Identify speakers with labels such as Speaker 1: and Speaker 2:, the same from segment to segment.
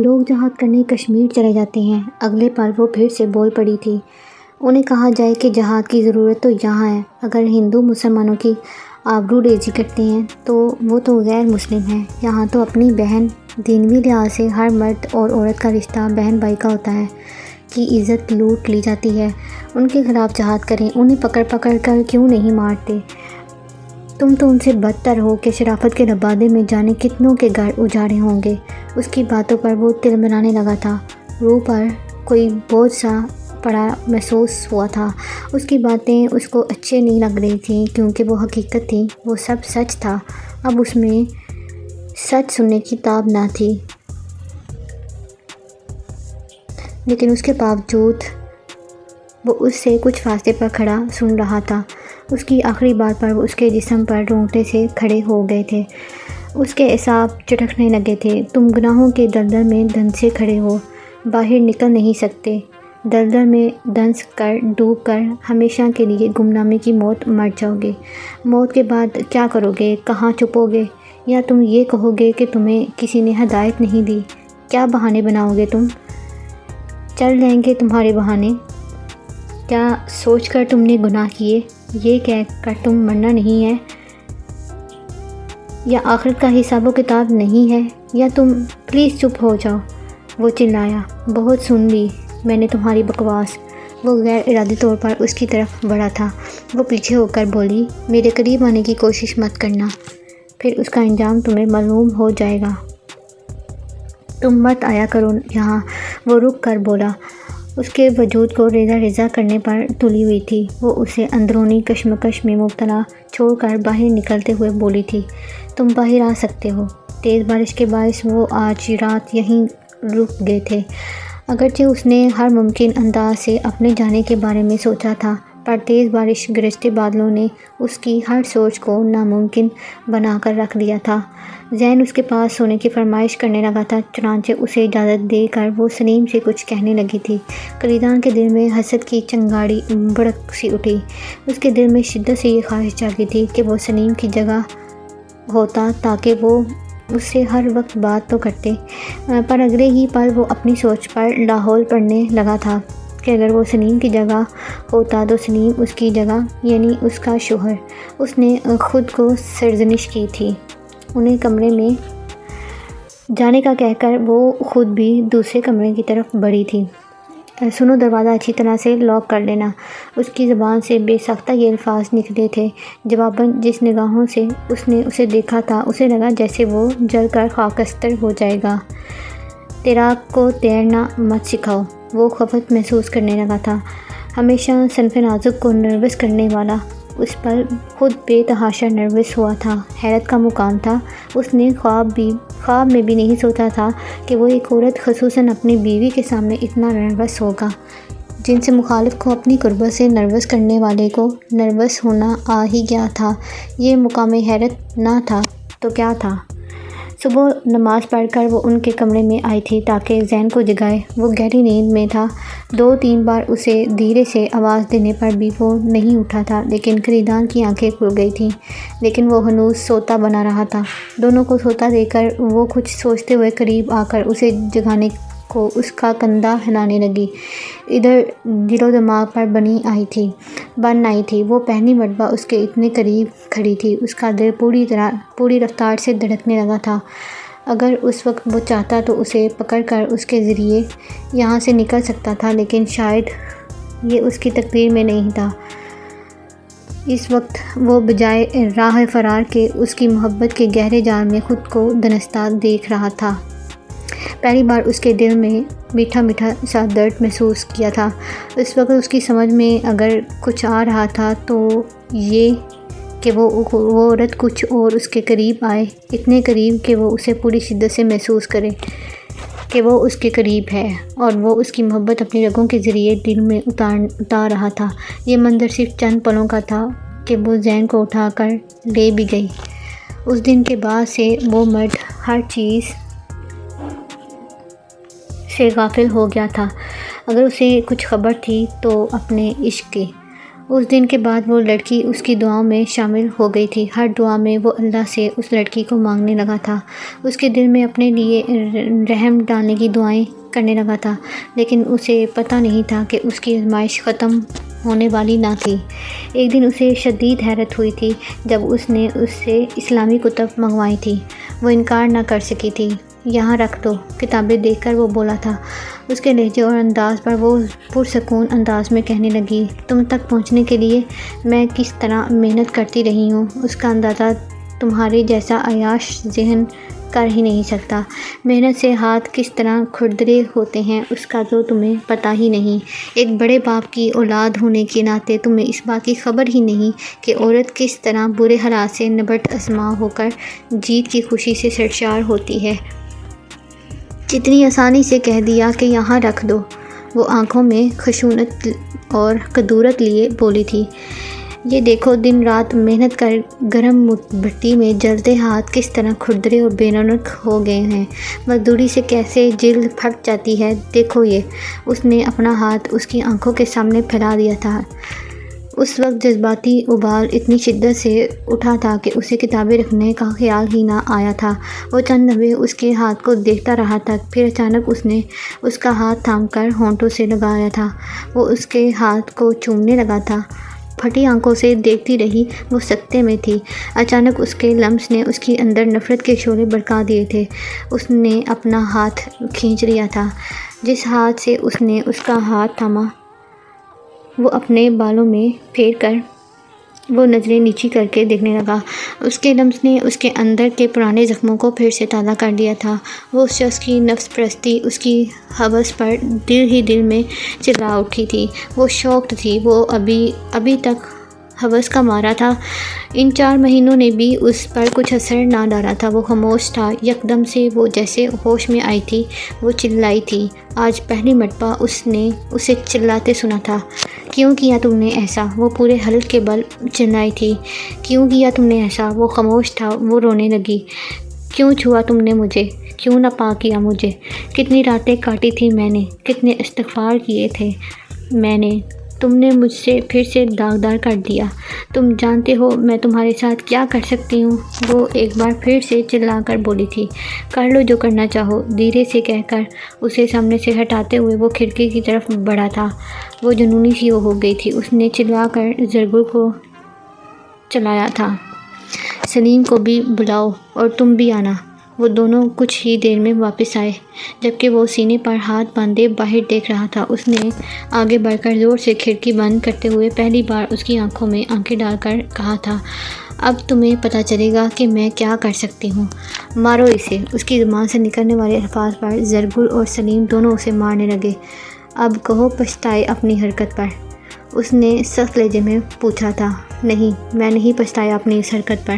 Speaker 1: لوگ جہاد کرنے کشمیر چلے جاتے ہیں۔ اگلے پل وہ پھر سے بول پڑی تھی۔ انہیں کہا جائے کہ جہاد کی ضرورت تو یہاں ہے۔ اگر ہندو مسلمانوں کی آبرو ریزی کرتے ہیں تو وہ تو غیر مسلم ہیں۔ یہاں تو اپنی بہن، دینوی لحاظ سے ہر مرد اور عورت کا رشتہ بہن بھائی کا ہوتا ہے، کی عزت لوٹ لی جاتی ہے۔ ان کے خلاف جہاد کریں، انہیں پکڑ پکڑ کر کیوں نہیں مارتے؟ تم تو ان سے بدتر ہو کہ شرافت کے لبادے میں جانے کتنوں کے گھر اجاڑے ہوں گے۔ اس کی باتوں پر وہ تل بنانے لگا تھا۔ روح پر کوئی بوجھ سا پڑا محسوس ہوا تھا۔ اس کی باتیں اس کو اچھے نہیں لگ رہی تھیں کیونکہ وہ حقیقت تھی، وہ سب سچ تھا۔ اب اس میں سچ سننے کی تاب نہ تھی، لیکن اس کے باوجود وہ اس سے کچھ فاصلے پر کھڑا سن رہا تھا۔ اس کی آخری بات پر اس کے جسم پر رونگٹے سے کھڑے ہو گئے تھے، اس کے اعصاب چٹکنے لگے تھے۔ تم گناہوں کے دلدل میں دھنسے کھڑے ہو، باہر نکل نہیں سکتے۔ دلدل میں دھنس کر، ڈوب کر ہمیشہ کے لیے گمنامی کی موت مر جاؤ گے۔ موت کے بعد کیا کرو گے؟ کہاں چھپو گے؟ یا تم یہ کہو گے کہ تمہیں کسی نے ہدایت نہیں دی؟ کیا بہانے بناؤ گے تم؟ چل جائیں گے تمہارے بہانے۔ کیا سوچ کر تم نے گناہ کیے، یہ کہہ کر تم مرنا نہیں ہے؟ یا آخرت کا حساب و کتاب نہیں ہے؟ یا تم پلیز چپ ہو جاؤ۔ وہ چلایا، بہت سن لی میں نے تمہاری بکواس۔ وہ غیر ارادی طور پر اس کی طرف بڑھا تھا۔ وہ پیچھے ہو کر بولی، میرے قریب آنے کی کوشش مت کرنا، پھر اس کا انجام تمہیں معلوم ہو جائے گا۔ تم مت آیا کرو یہاں۔ وہ رک کر بولا، اس کے وجود کو ریزہ ریزہ کرنے پر تلی ہوئی تھی۔ وہ اسے اندرونی کشمکش میں مبتلا چھوڑ کر باہر نکلتے ہوئے بولی تھی، تم باہر آ سکتے ہو۔ تیز بارش کے باعث وہ آج رات یہیں رک گئے تھے۔ اگرچہ اس نے ہر ممکن انداز سے اپنے جانے کے بارے میں سوچا تھا، پر تیز بارش گرجتے بادلوں نے اس کی ہر سوچ کو ناممکن بنا کر رکھ دیا تھا۔ ذہن اس کے پاس سونے کی فرمائش کرنے لگا تھا، چنانچہ اسے اجازت دے کر وہ سلیم سے کچھ کہنے لگی تھی۔ کلیدان کے دل میں حسد کی چنگاڑی بھڑک سی اٹھی۔ اس کے دل میں شدت سے یہ خواہش جاگی تھی کہ وہ سلیم کی جگہ ہوتا تاکہ وہ اس سے ہر وقت بات تو کرتے، پر اگلے ہی پل وہ اپنی سوچ پر لاحول پڑنے لگا تھا کہ اگر وہ سلیم کی جگہ ہوتا تو سلیم اس کی جگہ، یعنی اس کا شوہر۔ اس نے خود کو سرزنش کی تھی۔ انہیں کمرے میں جانے کا کہہ کر وہ خود بھی دوسرے کمرے کی طرف بڑھی تھی۔ سنو، دروازہ اچھی طرح سے لاک کر لینا۔ اس کی زبان سے بے ساختہ یہ الفاظ نکلے تھے۔ جواباً جس نگاہوں سے اس نے اسے دیکھا تھا، اسے لگا جیسے وہ جل کر خاکستر ہو جائے گا۔ تیراک کو تیرنا مت سکھاؤ، وہ خفت محسوس کرنے لگا تھا۔ ہمیشہ صنف نازک کو نروس کرنے والا اس پر خود بے تحاشا نروس ہوا تھا۔ حیرت کا مقام تھا، اس نے خواب میں بھی نہیں سوچا تھا کہ وہ ایک عورت، خصوصاً اپنی بیوی کے سامنے اتنا نروس ہوگا۔ جن سے مخالف کو اپنی قربت سے نروس کرنے والے کو نروس ہونا آ ہی گیا تھا۔ یہ مقام حیرت نہ تھا تو کیا تھا؟ صبح نماز پڑھ کر وہ ان کے کمرے میں آئی تھی تاکہ ذہن کو جگائے۔ وہ گہری نیند میں تھا۔ 2-3 بار اسے دھیرے سے آواز دینے پر بھی وہ نہیں اٹھا تھا، لیکن کلیدان کی آنکھیں کھل گئی تھیں، لیکن وہ ہنوز سوتا بنا رہا تھا۔ دونوں کو سوتا دیکھ کر وہ کچھ سوچتے ہوئے قریب آ کر اسے جگانے کو اس کا کندھا ہلانے لگی۔ ادھر دل و دماغ پر بن آئی تھی۔ وہ پہلی مرتبہ اس کے اتنے قریب کھڑی تھی۔ اس کا دل پوری رفتار سے دھڑکنے لگا تھا۔ اگر اس وقت وہ چاہتا تو اسے پکڑ کر اس کے ذریعے یہاں سے نکل سکتا تھا، لیکن شاید یہ اس کی تقدیر میں نہیں تھا۔ اس وقت وہ بجائے راہ فرار کے اس کی محبت کے گہرے جال میں خود کو دھنستا دیکھ رہا تھا۔ پہلی بار اس کے دل میں میٹھا میٹھا سا درد محسوس کیا تھا۔ اس وقت اس کی سمجھ میں اگر کچھ آ رہا تھا تو یہ کہ وہ عورت کچھ اور اس کے قریب آئے، اتنے قریب کہ وہ اسے پوری شدت سے محسوس کرے کہ وہ اس کے قریب ہے اور وہ اس کی محبت اپنی رگوں کے ذریعے دل میں اتار رہا تھا۔ یہ منظر صرف چند پلوں کا تھا کہ وہ ذہن کو اٹھا کر لے بھی گئی۔ اس دن کے بعد سے وہ مرد ہر چیز سے غافل ہو گیا تھا۔ اگر اسے کچھ خبر تھی تو اپنے عشق کی۔ اس دن کے بعد وہ لڑکی اس کی دعاؤں میں شامل ہو گئی تھی۔ ہر دعا میں وہ اللہ سے اس لڑکی کو مانگنے لگا تھا، اس کے دل میں اپنے لیے رحم ڈالنے کی دعائیں کرنے لگا تھا، لیکن اسے پتہ نہیں تھا کہ اس کی آزمائش ختم ہونے والی نہ تھی۔ ایک دن اسے شدید حیرت ہوئی تھی جب اس نے اس سے اسلامی کتب منگوائی تھی۔ وہ انکار نہ کر سکی تھی۔ یہاں رکھ دو، کتابیں دیکھ کر وہ بولا تھا۔ اس کے لہجے اور انداز پر وہ پرسکون انداز میں کہنے لگی، تم تک پہنچنے کے لیے میں کس طرح محنت کرتی رہی ہوں، اس کا اندازہ تمہارے جیسا عیاش ذہن کر ہی نہیں سکتا۔ محنت سے ہاتھ کس طرح کھردرے ہوتے ہیں اس کا تو تمہیں پتہ ہی نہیں۔ ایک بڑے باپ کی اولاد ہونے کے ناطے تمہیں اس بات کی خبر ہی نہیں کہ عورت کس طرح برے حالات سے نبرد آزما ہو کر جیت کی خوشی سے سرشار ہوتی ہے۔ کتنی آسانی سے کہہ دیا کہ یہاں رکھ دو، وہ آنکھوں میں خشونت اور کدورت لیے بولی تھی۔ یہ دیکھو دن رات محنت کر گرم بھٹی میں جلتے ہاتھ کس طرح کھردرے اور بے رونق ہو گئے ہیں، مزدوری سے کیسے جلد پھٹ جاتی ہے، دیکھو یہ۔ اس نے اپنا ہاتھ اس کی آنکھوں کے سامنے پھیلا دیا تھا۔ اس وقت جذباتی ابال اتنی شدت سے اٹھا تھا کہ اسے کتابیں رکھنے کا خیال ہی نہ آیا تھا۔ وہ چند لمحے اس کے ہاتھ کو دیکھتا رہا تھا، پھر اچانک اس نے اس کا ہاتھ تھام کر ہونٹوں سے لگایا تھا۔ وہ اس کے ہاتھ کو چومنے لگا تھا۔ پھٹی آنکھوں سے دیکھتی رہی، وہ سکتے میں تھی۔ اچانک اس کے لمس نے اس کے اندر نفرت کے شعلے بھڑکا دیے تھے۔ اس نے اپنا ہاتھ کھینچ لیا تھا۔ جس ہاتھ سے اس نے اس کا ہاتھ تھاما وہ اپنے بالوں میں پھیر کر وہ نظریں نیچی کر کے دیکھنے لگا۔ اس کے لمس نے اس کے اندر کے پرانے زخموں کو پھر سے تازہ کر دیا تھا۔ وہ اس شخص کی نفس پرستی، اس کی ہوس پر دل ہی دل میں چلا اٹھی تھی۔ وہ شوقڈ تھی، وہ ابھی تک ہوس کا مارا تھا۔ ان 4 مہینوں نے بھی اس پر کچھ اثر نہ ڈالا تھا۔ وہ خاموش تھا۔ یکدم سے وہ جیسے ہوش میں آئی تھی۔ وہ چلائی تھی۔ آج پہلی مرتبہ اس نے اسے چلاتے سنا تھا۔ کیوں کیا تم نے ایسا؟ وہ پورے حلق کے بل چلائی تھی۔ کیوں کیا تم نے ایسا؟ وہ خاموش تھا۔ وہ رونے لگی۔ کیوں چھوا تم نے مجھے؟ کیوں نہ پاک کیا مجھے؟ کتنی راتیں کاٹی تھی میں نے، کتنے استغفار کیے تھے میں نے، تم نے مجھ سے پھر سے داغدار کر دیا۔ تم جانتے ہو میں تمہارے ساتھ کیا کر سکتی ہوں؟ وہ ایک بار پھر سے چلا کر بولی تھی۔ کر لو جو کرنا چاہو، دھیرے سے کہہ کر اسے سامنے سے ہٹاتے ہوئے وہ کھڑکی کی طرف بڑھا تھا۔ وہ جنونی سی ہو گئی تھی۔ اس نے چلا کر زرگر کو چلایا تھا، سلیم کو بھی بلاؤ اور تم بھی آنا۔ وہ دونوں کچھ ہی دیر میں واپس آئے، جبکہ وہ سینے پر ہاتھ باندھے باہر دیکھ رہا تھا۔ اس نے آگے بڑھ کر زور سے کھڑکی بند کرتے ہوئے پہلی بار اس کی آنکھوں میں آنکھیں ڈال کر کہا تھا، اب تمہیں پتہ چلے گا کہ میں کیا کر سکتی ہوں۔ مارو اسے۔ اس کی زبان سے نکلنے والے الفاظ پر زرگر اور سلیم دونوں اسے مارنے لگے۔ اب کہو پچھتائے اپنی حرکت پر؟ اس نے سخت لہجے میں پوچھا تھا۔ نہیں، میں نہیں پچھتایا اپنی اس حرکت پر۔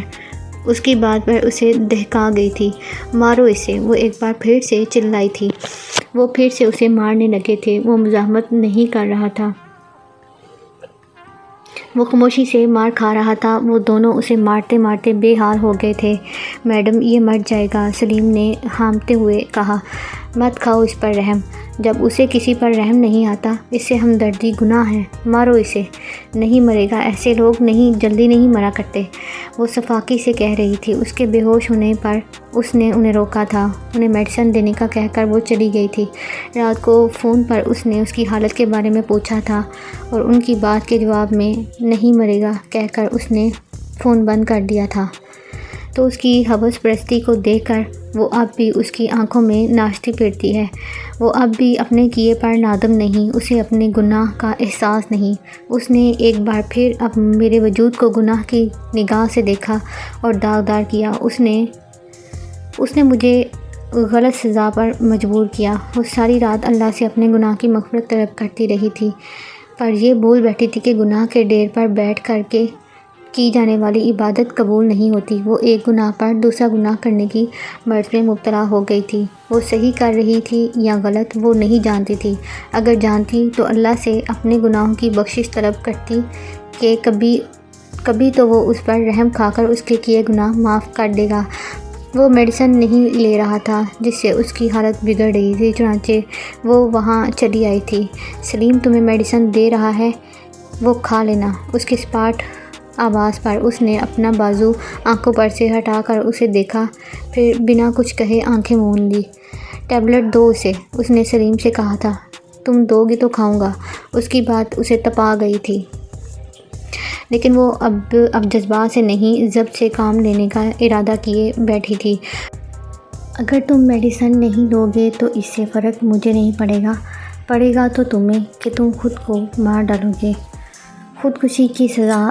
Speaker 1: اس کی بات پر اسے دہکا گئی تھی۔ مارو اسے۔ وہ ایک بار پھر سے چلائی تھی۔ وہ پھر سے اسے مارنے لگے تھے۔ وہ مزاحمت نہیں کر رہا تھا، وہ خاموشی سے مار کھا رہا تھا۔ وہ دونوں اسے مارتے مارتے بے حال ہو گئے تھے۔ میڈم یہ مر جائے گا، سلیم نے ہامتے ہوئے کہا۔ مت کھاؤ اس پر رحم۔ جب اسے کسی پر رحم نہیں آتا، اس سے ہمدردی گناہ ہے۔ مارو اسے۔ نہیں مرے گا، ایسے لوگ جلدی نہیں مرا کرتے، وہ صفاقی سے کہہ رہی تھی۔ اس کے بے ہوش ہونے پر اس نے انہیں روکا تھا۔ انہیں میڈیسن دینے کا کہہ کر وہ چلی گئی تھی۔ رات کو فون پر اس نے اس کی حالت کے بارے میں پوچھا تھا اور ان کی بات کے جواب میں نہیں مرے گا کہہ کر اس نے فون بند کر دیا تھا۔ تو اس کی ہوس پرستی کو دیکھ کر وہ اب بھی اس کی آنکھوں میں ناشتی پھرتی ہے۔ وہ اب بھی اپنے کیے پر نادم نہیں، اسے اپنے گناہ کا احساس نہیں۔ اس نے ایک بار پھر اب میرے وجود کو گناہ کی نگاہ سے دیکھا اور داغدار کیا۔ اس نے مجھے غلط سزا پر مجبور کیا۔ وہ ساری رات اللہ سے اپنے گناہ کی مغفرت طلب کرتی رہی تھی، پر یہ بھول بیٹھی تھی کہ گناہ کے ڈھیر پر بیٹھ کر کے کی جانے والی عبادت قبول نہیں ہوتی۔ وہ ایک گناہ پر دوسرا گناہ کرنے کی مرض میں مبتلا ہو گئی تھی۔ وہ صحیح کر رہی تھی یا غلط وہ نہیں جانتی تھی۔ اگر جانتی تو اللہ سے اپنے گناہوں کی بخشش طلب کرتی کہ کبھی تو وہ اس پر رحم کھا کر اس کے کیے گناہ معاف کر دے گا۔ وہ میڈیسن نہیں لے رہا تھا جس سے اس کی حالت بگڑ رہی تھی، چنانچہ وہ وہاں چلی آئی تھی۔ سلیم تمہیں میڈیسن دے رہا ہے؟ وہ کھا لینا۔ اس کی اسپاٹ آواز پر اس نے اپنا بازو آنکھوں پر سے ہٹا کر اسے دیکھا، پھر بنا کچھ کہے آنکھیں موند لی۔ ٹیبلٹ دو اسے، اس نے سلیم سے کہا تھا۔ تم دو گی تو کھاؤں گا۔ اس کی بات اسے تپا گئی تھی، لیکن وہ اب جذبات سے نہیں، ضبط سے کام لینے کا ارادہ کیے بیٹھی تھی۔ اگر تم میڈیسن نہیں لو گے تو اس سے فرق مجھے نہیں پڑے گا تو تمہیں کہ تم خود کو مار ڈالو گے۔ خودکشی کی سزا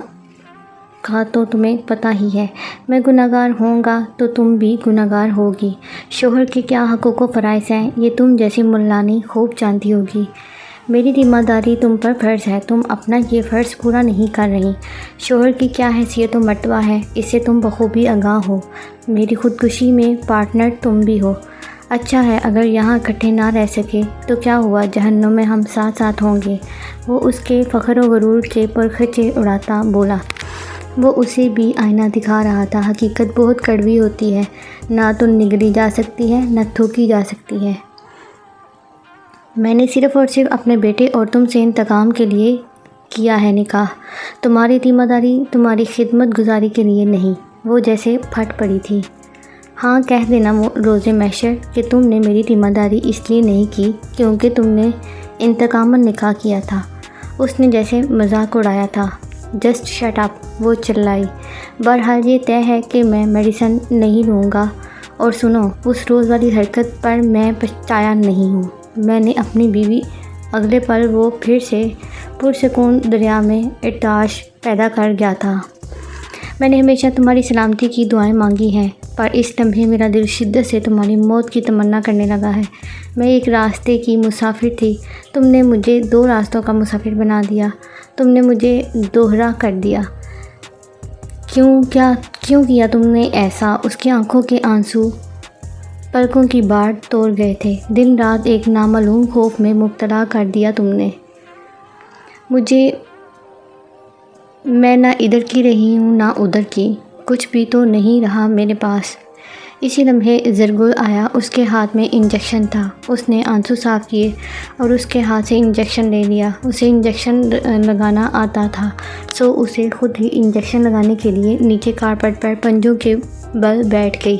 Speaker 1: کا تو تمہیں پتہ ہی ہے۔ میں گنہگار ہوں گا تو تم بھی گنہگار ہوگی۔ شوہر کے کیا حقوق و فرائض ہیں یہ تم جیسی ملانی خوب جانتی ہوگی۔ میری ذمہ داری تم پر فرض ہے، تم اپنا یہ فرض پورا نہیں کر رہی۔ شوہر کی کیا حیثیت و مرتبہ ہے اس سے تم بخوبی آگاہ ہو۔ میری خودکشی میں پارٹنر تم بھی ہو۔ اچھا ہے اگر یہاں اکٹھے نہ رہ سکے تو کیا ہوا، جہنم میں ہم ساتھ ساتھ ہوں گے۔ وہ اس کے فخر و غرور کے پرخچے اڑاتا بولا۔ وہ اسے بھی آئینہ دکھا رہا تھا۔ حقیقت بہت کڑوی ہوتی ہے، نہ تو نگلی جا سکتی ہے نہ تھوکی جا سکتی ہے۔ میں نے صرف اور صرف اپنے بیٹے اور تم سے انتقام کے لیے کیا ہے نکاح، تمہاری ذمہ داری، تمہاری خدمت گزاری کے لیے نہیں۔ وہ جیسے پھٹ پڑی تھی۔ ہاں کہہ دینا روز محشر کہ تم نے میری ذمہ داری اس لیے نہیں کی کیونکہ تم نے انتقاماً نکاح کیا تھا۔ اس نے جیسے مذاق اڑایا تھا۔ جسٹ شٹ اپ، وہ چلائی۔ بہرحال یہ طے ہے کہ میں میڈیسن نہیں لوں گا۔ اور سنو، اس روز والی حرکت پر میں پچھتایا نہیں ہوں۔ میں نے اپنی بیوی، اگلے پل وہ پھر سے پرسکون دریا میں ارتعاش پیدا کر گیا تھا۔ میں نے ہمیشہ تمہاری سلامتی کی دعائیں مانگی ہیں، پر اس لمحے میرا دل شدت سے تمہاری موت کی تمنا کرنے لگا ہے۔ میں ایک راستے کی مسافر تھی، تم نے مجھے دو راستوں کا مسافر بنا دیا، تم نے مجھے دوہرا کر دیا۔ کیوں کیا تم نے ایسا؟ اس کی آنکھوں کے آنسو پلکوں کی باڑ توڑ گئے تھے۔ دن رات ایک نامعلوم خوف میں مبتلا کر دیا تم نے مجھے۔ میں نہ ادھر کی رہی ہوں نہ ادھر کی، کچھ بھی تو نہیں رہا میرے پاس۔ اسی لمحے زرگل آیا، اس کے ہاتھ میں انجیکشن تھا۔ اس نے آنسو صاف کیے اور اس کے ہاتھ سے انجیکشن لے لیا۔ اسے انجیکشن لگانا آتا تھا، سو اسے خود ہی انجیکشن لگانے کے لیے نیچے کارپٹ پر پنجوں کے بل بیٹھ گئی۔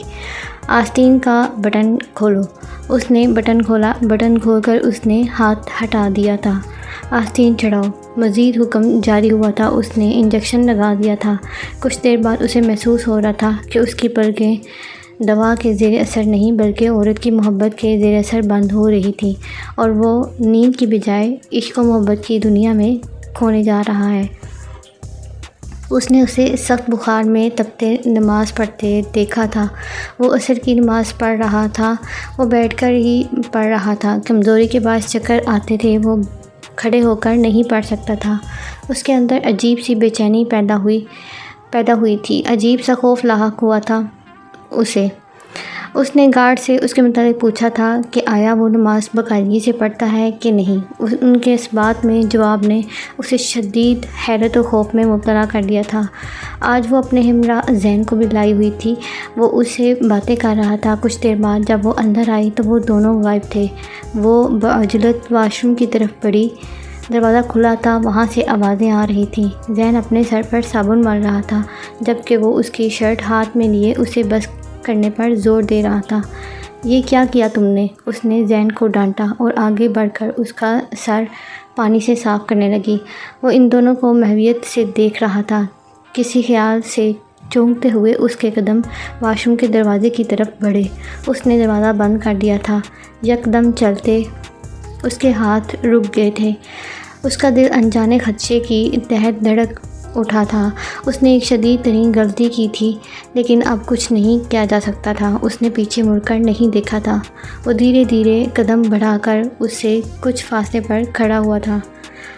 Speaker 1: آستین کا بٹن کھولو۔ اس نے بٹن کھولا۔ بٹن کھول کر اس نے ہاتھ ہٹا دیا تھا۔ آستین چڑھاؤ۔ مزید حکم جاری ہوا تھا۔ اس نے انجیکشن لگا دیا تھا۔ کچھ دیر بعد اسے محسوس ہو رہا تھا کہ اس کی پلکیں دوا کے زیر اثر نہیں بلکہ عورت کی محبت کے زیر اثر بند ہو رہی تھی، اور وہ نیند کی بجائے عشق و محبت کی دنیا میں کھونے جا رہا ہے۔ اس نے اسے سخت بخار میں تپتے نماز پڑھتے دیکھا تھا۔ وہ عصر کی نماز پڑھ رہا تھا۔ وہ بیٹھ کر ہی پڑھ رہا تھا۔ کمزوری کے باعث چکر آتے تھے، وہ کھڑے ہو کر نہیں پڑھ سکتا تھا۔ اس کے اندر عجیب سی بے چینی پیدا ہوئی تھی، عجیب سا خوف لاحق ہوا تھا اسے۔ اس نے گارڈ سے اس کے متعلق پوچھا تھا کہ آیا وہ نماز باقاعدگی سے پڑھتا ہے کہ نہیں۔ ان کے اس بات میں جواب نے اسے شدید حیرت و خوف میں مبتلا کر دیا تھا۔ آج وہ اپنے ہمراہ زین کو بھی لائی ہوئی تھی۔ وہ اس سے باتیں کر رہا تھا۔ کچھ دیر بعد جب وہ اندر آئی تو وہ دونوں غائب تھے۔ وہ بعجلت واش روم کی طرف بڑھی۔ دروازہ کھلا تھا، وہاں سے آوازیں آ رہی تھیں۔ زین اپنے سر پر صابن مل رہا تھا جبکہ وہ اس کی شرٹ ہاتھ میں لیے اسے بس کرنے پر زور دے رہا تھا۔ یہ کیا کیا تم نے؟ اس نے زین کو ڈانٹا اور آگے بڑھ کر اس کا سر پانی سے صاف کرنے لگی۔ وہ ان دونوں کو محویت سے دیکھ رہا تھا۔ کسی خیال سے چونکتے ہوئے اس کے قدم واش روم کے دروازے کی طرف بڑھے۔ اس نے دروازہ بند کر دیا تھا۔ یکدم چلتے اس کے ہاتھ رک گئے تھے۔ اس کا دل انجانے خدشے کی تحت دھڑک اٹھا تھا۔ اس نے ایک شدید ترین غلطی کی تھی، لیکن اب کچھ نہیں کیا جا سکتا تھا۔ اس نے پیچھے مڑ کر نہیں دیکھا تھا۔ وہ دھیرے دھیرے قدم بڑھا کر اس سے کچھ فاصلے پر کھڑا ہوا تھا۔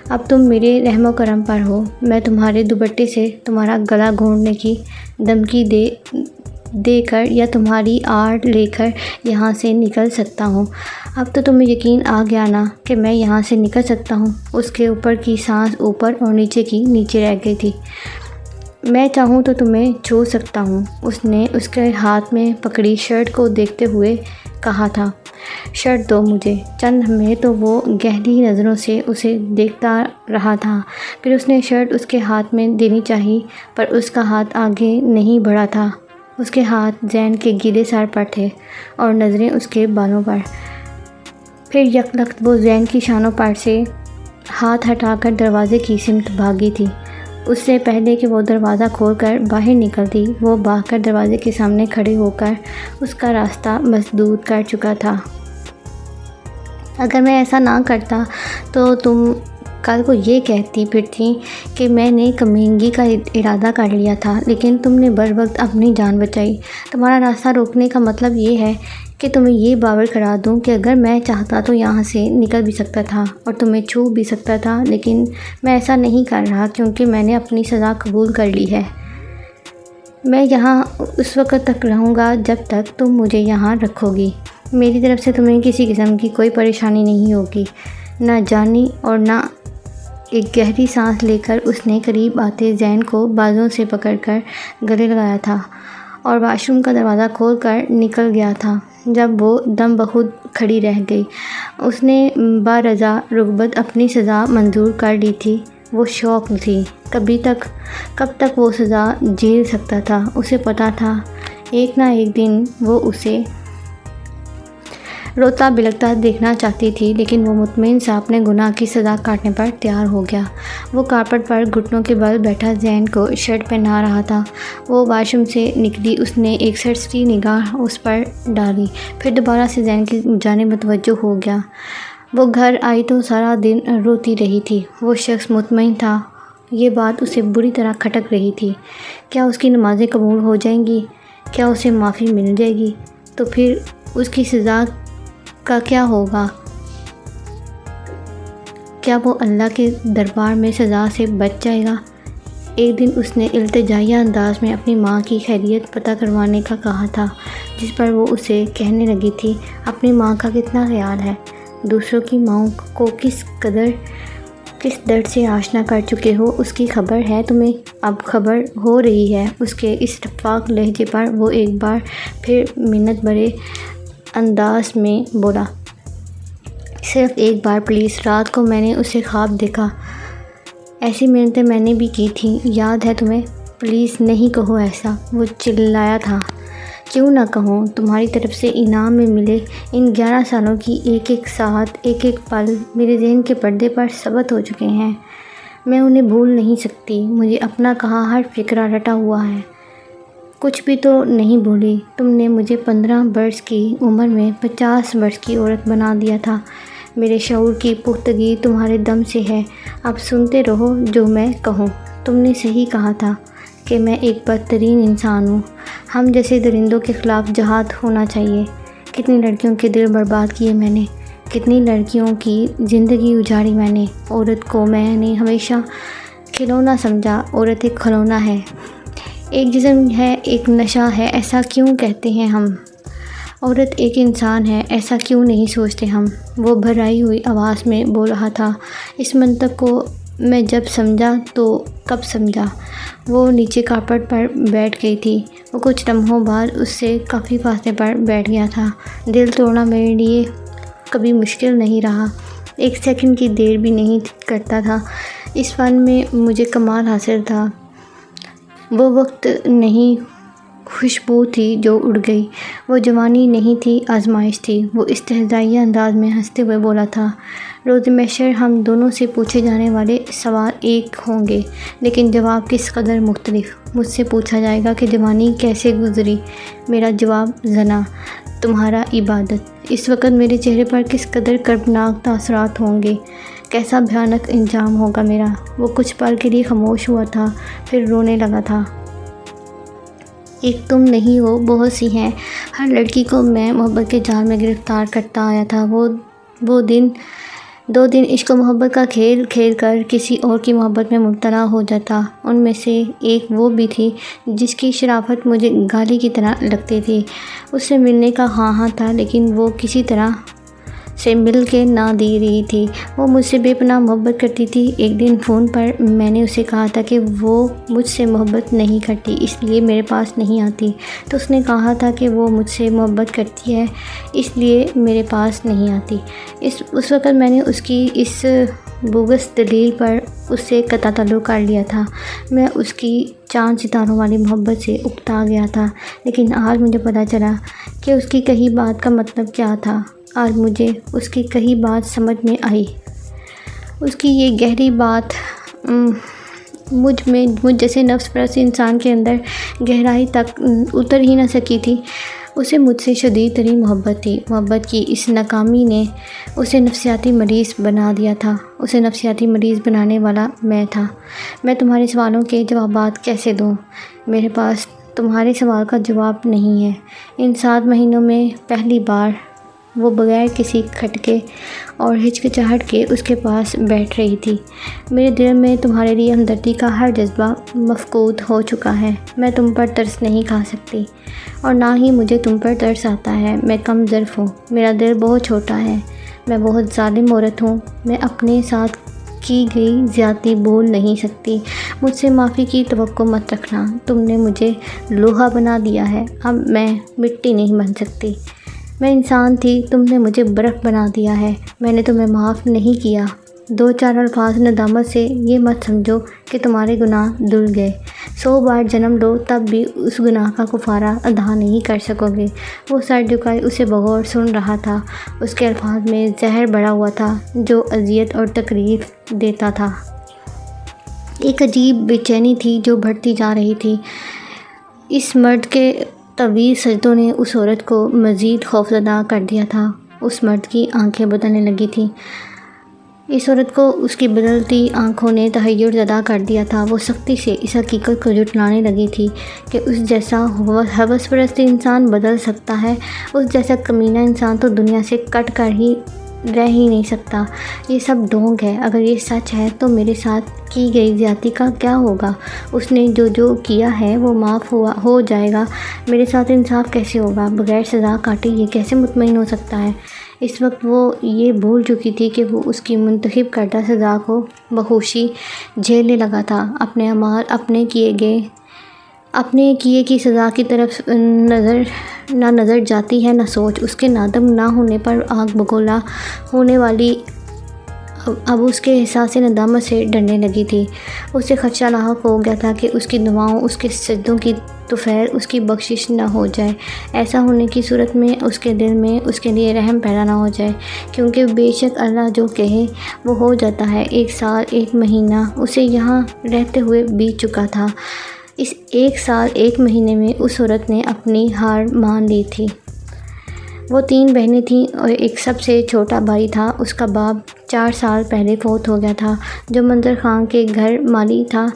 Speaker 1: اب تم میرے رحم و کرم پر ہو۔ میں تمہارے دوپٹے سے تمہارا گلا گھونٹنے کی دھمکی دے کر یا تمہاری آڑ لے کر یہاں سے نکل سکتا ہوں۔ اب تو تمہیں یقین آ گیا نا کہ میں یہاں سے نکل سکتا ہوں۔ اس کے اوپر کی سانس اوپر اور نیچے کی نیچے رہ گئی تھی۔ میں چاہوں تو تمہیں چھو سکتا ہوں۔ اس نے اس کے ہاتھ میں پکڑی شرٹ کو دیکھتے ہوئے کہا تھا، شرٹ دو مجھے۔ چند لمحے تو وہ گہری نظروں سے اسے دیکھتا رہا تھا، پھر اس نے شرٹ اس کے ہاتھ میں دینی چاہی، پر اس کا ہاتھ آگے نہیں بڑھا تھا۔ اس کے ہاتھ زین کے گیلے سر پر تھے اور نظریں اس کے بالوں پر۔ پھر یک لخت وہ زین کی شانوں پر سے ہاتھ ہٹا کر دروازے کی سمت بھاگی تھی۔ اس سے پہلے کہ وہ دروازہ کھول کر باہر نکلتی، وہ بھاگ کر دروازے کے سامنے کھڑے ہو کر اس کا راستہ مسدود کر چکا تھا۔ اگر میں ایسا نہ کرتا تو تم کل کو یہ کہتی پھرتی کہ میں نے کمینگی کا ارادہ کر لیا تھا، لیکن تم نے بر وقت اپنی جان بچائی۔ تمہارا راستہ روکنے کا مطلب یہ ہے کہ تمہیں یہ باور کرا دوں کہ اگر میں چاہتا تو یہاں سے نکل بھی سکتا تھا اور تمہیں چھو بھی سکتا تھا، لیکن میں ایسا نہیں کر رہا کیونکہ میں نے اپنی سزا قبول کر لی ہے۔ میں یہاں اس وقت تک رہوں گا جب تک تم مجھے یہاں رکھو گی۔ میری طرف سے تمہیں کسی قسم کی کوئی پریشانی نہیں ہوگی، نہ جانی اور نہ۔ ایک گہری سانس لے کر اس نے قریب آتے زین کو بازوں سے پکڑ کر گلے لگایا تھا اور واش روم کا دروازہ کھول کر نکل گیا تھا۔ جب وہ دم بخود کھڑی رہ گئی، اس نے بارضا رغبت اپنی سزا منظور کر لی تھی۔ وہ شوق تھی کب تک وہ سزا جھیل سکتا تھا۔ اسے پتہ تھا ایک نہ ایک دن وہ اسے روتا بلکتا دیکھنا چاہتی تھی، لیکن وہ مطمئن سا اپنے گناہ کی سزا کاٹنے پر تیار ہو گیا۔ وہ کارپٹ پر گھٹنوں کے بل بیٹھا زین کو شرٹ پہنا رہا تھا۔ وہ واش روم سے نکلی، اس نے ایک سرسری نگاہ اس پر ڈالی، پھر دوبارہ سے زین کی جانب متوجہ ہو گیا۔ وہ گھر آئی تو سارا دن روتی رہی تھی۔ وہ شخص مطمئن تھا، یہ بات اسے بری طرح کھٹک رہی تھی۔ کیا اس کی نمازیں قبول ہو جائیں گی؟ کیا اسے معافی مل جائے گی؟ تو پھر اس کی سزا کا کیا ہوگا؟ کیا وہ اللہ کے دربار میں سزا سے بچ جائے گا؟ ایک دن اس نے التجائیہ انداز میں اپنی ماں کی خیریت پتہ کروانے کا کہا تھا، جس پر وہ اسے کہنے لگی تھی، اپنی ماں کا کتنا خیال ہے؟ دوسروں کی ماؤں کو کس درد سے آشنا کر چکے ہو، اس کی خبر ہے تمہیں؟ اب خبر ہو رہی ہے۔ اس کے اس شفاف لہجے پر وہ ایک بار پھر منت بھرے انداز میں بولا، صرف ایک بار پلیز۔ رات کو میں نے اسے خواب دیکھا، ایسی منتیں میں نے بھی کی تھیں، یاد ہے تمہیں؟ پلیز نہیں کہو ایسا، وہ چلایا تھا۔ کیوں نہ کہوں؟ تمہاری طرف سے انعام میں ملے ان 11 سالوں کی ایک ایک ساعت، ایک ایک پل میرے ذہن کے پردے پر ثبت ہو چکے ہیں۔ میں انہیں بھول نہیں سکتی۔ مجھے اپنا کہا ہر فکرہ رٹا ہوا ہے۔ کچھ بھی تو نہیں بھولی۔ تم نے مجھے 15 برس کی عمر میں 50 برس کی عورت بنا دیا تھا۔ میرے شعور کی پختگی تمہارے دم سے ہے۔ اب سنتے رہو جو میں کہوں۔ تم نے صحیح کہا تھا کہ میں ایک بدترین انسان ہوں۔ ہم جیسے درندوں کے خلاف جہاد ہونا چاہیے۔ کتنی لڑکیوں کے دل برباد کیے میں نے، کتنی لڑکیوں کی زندگی اجاڑی میں نے۔ عورت کو میں نے ہمیشہ کھلونا سمجھا۔ عورت ایک کھلونا ہے، ایک جسم ہے، ایک نشہ ہے، ایسا کیوں کہتے ہیں ہم؟ عورت ایک انسان ہے، ایسا کیوں نہیں سوچتے ہم؟ وہ بھرائی ہوئی آواز میں بول رہا تھا۔ اس منطق کو میں جب سمجھا تو کب سمجھا؟ وہ نیچے کارپٹ پر بیٹھ گئی تھی۔ وہ کچھ لمحوں بعد اس سے کافی فاصلے پر بیٹھ گیا تھا۔ دل توڑنا میرے لیے کبھی مشکل نہیں رہا، ایک سیکنڈ کی دیر بھی نہیں کرتا تھا۔ اس فن میں مجھے کمال حاصل تھا۔ وہ وقت نہیں، خوشبو تھی جو اڑ گئی۔ وہ جوانی نہیں تھی، آزمائش تھی۔ وہ استہزائیہ انداز میں ہنستے ہوئے بولا تھا، روز محشر ہم دونوں سے پوچھے جانے والے سوال ایک ہوں گے، لیکن جواب کس قدر مختلف۔ مجھ سے پوچھا جائے گا کہ جوانی کیسے گزری، میرا جواب زنا، تمہارا عبادت۔ اس وقت میرے چہرے پر کس قدر کربناک تاثرات ہوں گے، کیسا بھیانک انجام ہوگا میرا۔ وہ کچھ پل کے لیے خاموش ہوا تھا، پھر رونے لگا تھا۔ ایک تم نہیں ہو، بہت سی ہیں۔ ہر لڑکی کو میں محبت کے جال میں گرفتار کرتا آیا تھا۔ وہ 2 دن عشق و محبت کا کھیل کھیل کر کسی اور کی محبت میں مبتلا ہو جاتا۔ ان میں سے ایک وہ بھی تھی جس کی شرافت مجھے گالی کی طرح لگتی تھی۔ اس سے ملنے کا ہاں تھا، لیکن وہ کسی طرح سے مل کے نہ دے رہی تھی۔ وہ مجھ سے بے پناہ محبت کرتی تھی۔ ایک دن فون پر میں نے اسے کہا تھا کہ وہ مجھ سے محبت نہیں کرتی، اس لیے میرے پاس نہیں آتی، تو اس نے کہا تھا کہ وہ مجھ سے محبت کرتی ہے اس لیے میرے پاس نہیں آتی۔ اس وقت میں نے اس کی اس بوگس دلیل پر اس سے قطع تعلق کر لیا تھا۔ میں اس کی چاند ستاروں والی محبت سے اکتا گیا تھا، لیکن آج مجھے پتہ چلا کہ اس کی کہی بات کا مطلب کیا تھا۔ آج مجھے اس کی کہی بات سمجھ میں آئی۔ اس کی یہ گہری بات مجھ جیسے نفس پرست انسان کے اندر گہرائی تک اتر ہی نہ سکی تھی۔ اسے مجھ سے شدید ترین محبت تھی۔ محبت کی اس ناکامی نے اسے نفسیاتی مریض بنا دیا تھا۔ اسے نفسیاتی مریض بنانے والا میں تھا۔ میں تمہارے سوالوں کے جوابات کیسے دوں؟ میرے پاس تمہارے سوال کا جواب نہیں ہے۔ ان 7 مہینوں میں پہلی بار وہ بغیر کسی کھٹکے اور ہچکچاہٹ کے اس کے پاس بیٹھ رہی تھی۔ میرے دل میں تمہارے لیے ہمدردی کا ہر جذبہ مفقود ہو چکا ہے۔ میں تم پر ترس نہیں کھا سکتی اور نہ ہی مجھے تم پر ترس آتا ہے۔ میں کم ظرف ہوں، میرا دل بہت چھوٹا ہے، میں بہت ظالم عورت ہوں، میں اپنے ساتھ کی گئی زیادتی بھول نہیں سکتی۔ مجھ سے معافی کی توقع مت رکھنا۔ تم نے مجھے لوہا بنا دیا ہے، اب میں مٹی نہیں بن سکتی۔ میں انسان تھی، تم نے مجھے برف بنا دیا ہے، میں نے تمہیں معاف نہیں کیا۔ 2-4 الفاظ ندامت سے یہ مت سمجھو کہ تمہارے گناہ دھل گئے۔ 100 بار جنم لو تب بھی اس گناہ کا کفارہ ادا نہیں کر سکو گے۔ وہ سر جھکائے اسے بغور سن رہا تھا۔ اس کے الفاظ میں زہر بھرا ہوا تھا جو اذیت اور تکلیف دیتا تھا۔ ایک عجیب بے چینی تھی جو بڑھتی جا رہی تھی۔ اس مرد کے طویل سجدوں نے اس عورت کو مزید خوفزدہ کر دیا تھا۔ اس مرد کی آنکھیں بدلنے لگی تھیں۔ اس عورت کو اس کی بدلتی آنکھوں نے تحیر زدہ کر دیا تھا۔ وہ سختی سے اس حقیقت کو جھٹلانے لگی تھی کہ اس جیسا ہوس پرست انسان بدل سکتا ہے، اس جیسا کمینہ انسان تو دنیا سے کٹ کر ہی رہ ہی نہیں سکتا۔ یہ سب ڈھونگ ہے۔ اگر یہ سچ ہے تو میرے ساتھ کی گئی زیادتی کا کیا ہوگا؟ اس نے جو کیا ہے وہ معاف ہو جائے گا، میرے ساتھ انصاف کیسے ہوگا؟ بغیر سزا کاٹے یہ کیسے مطمئن ہو سکتا ہے؟ اس وقت وہ یہ بھول چکی تھی کہ وہ اس کی منتخب کردہ سزا کو بخوشی جھیلنے لگا تھا۔ اپنے اعمال، اپنے کیے کی سزا کی طرف نہ نظر جاتی ہے نہ سوچ۔ اس کے نادم نہ ہونے پر آگ بگولا ہونے والی اب اس کے احساس ندامت سے ڈرنے لگی تھی۔ اسے خدشہ لاحق ہو گیا تھا کہ اس کی دعاؤں، اس کے سجدوں کی طفیل اس کی بخشش نہ ہو جائے۔ ایسا ہونے کی صورت میں اس کے دل میں اس کے لیے رحم پیدا نہ ہو جائے، کیونکہ بے شک اللہ جو کہے وہ ہو جاتا ہے۔ 1 سال 1 مہینہ اسے یہاں رہتے ہوئے بیت چکا تھا۔ اس 1 سال 1 مہینے میں اس عورت نے اپنی ہار مان لی تھی۔ وہ 3 بہنیں تھیں اور ایک سب سے چھوٹا بھائی تھا۔ اس کا باپ 4 سال پہلے فوت ہو گیا تھا، جو منظر خان کے گھر مالی تھا۔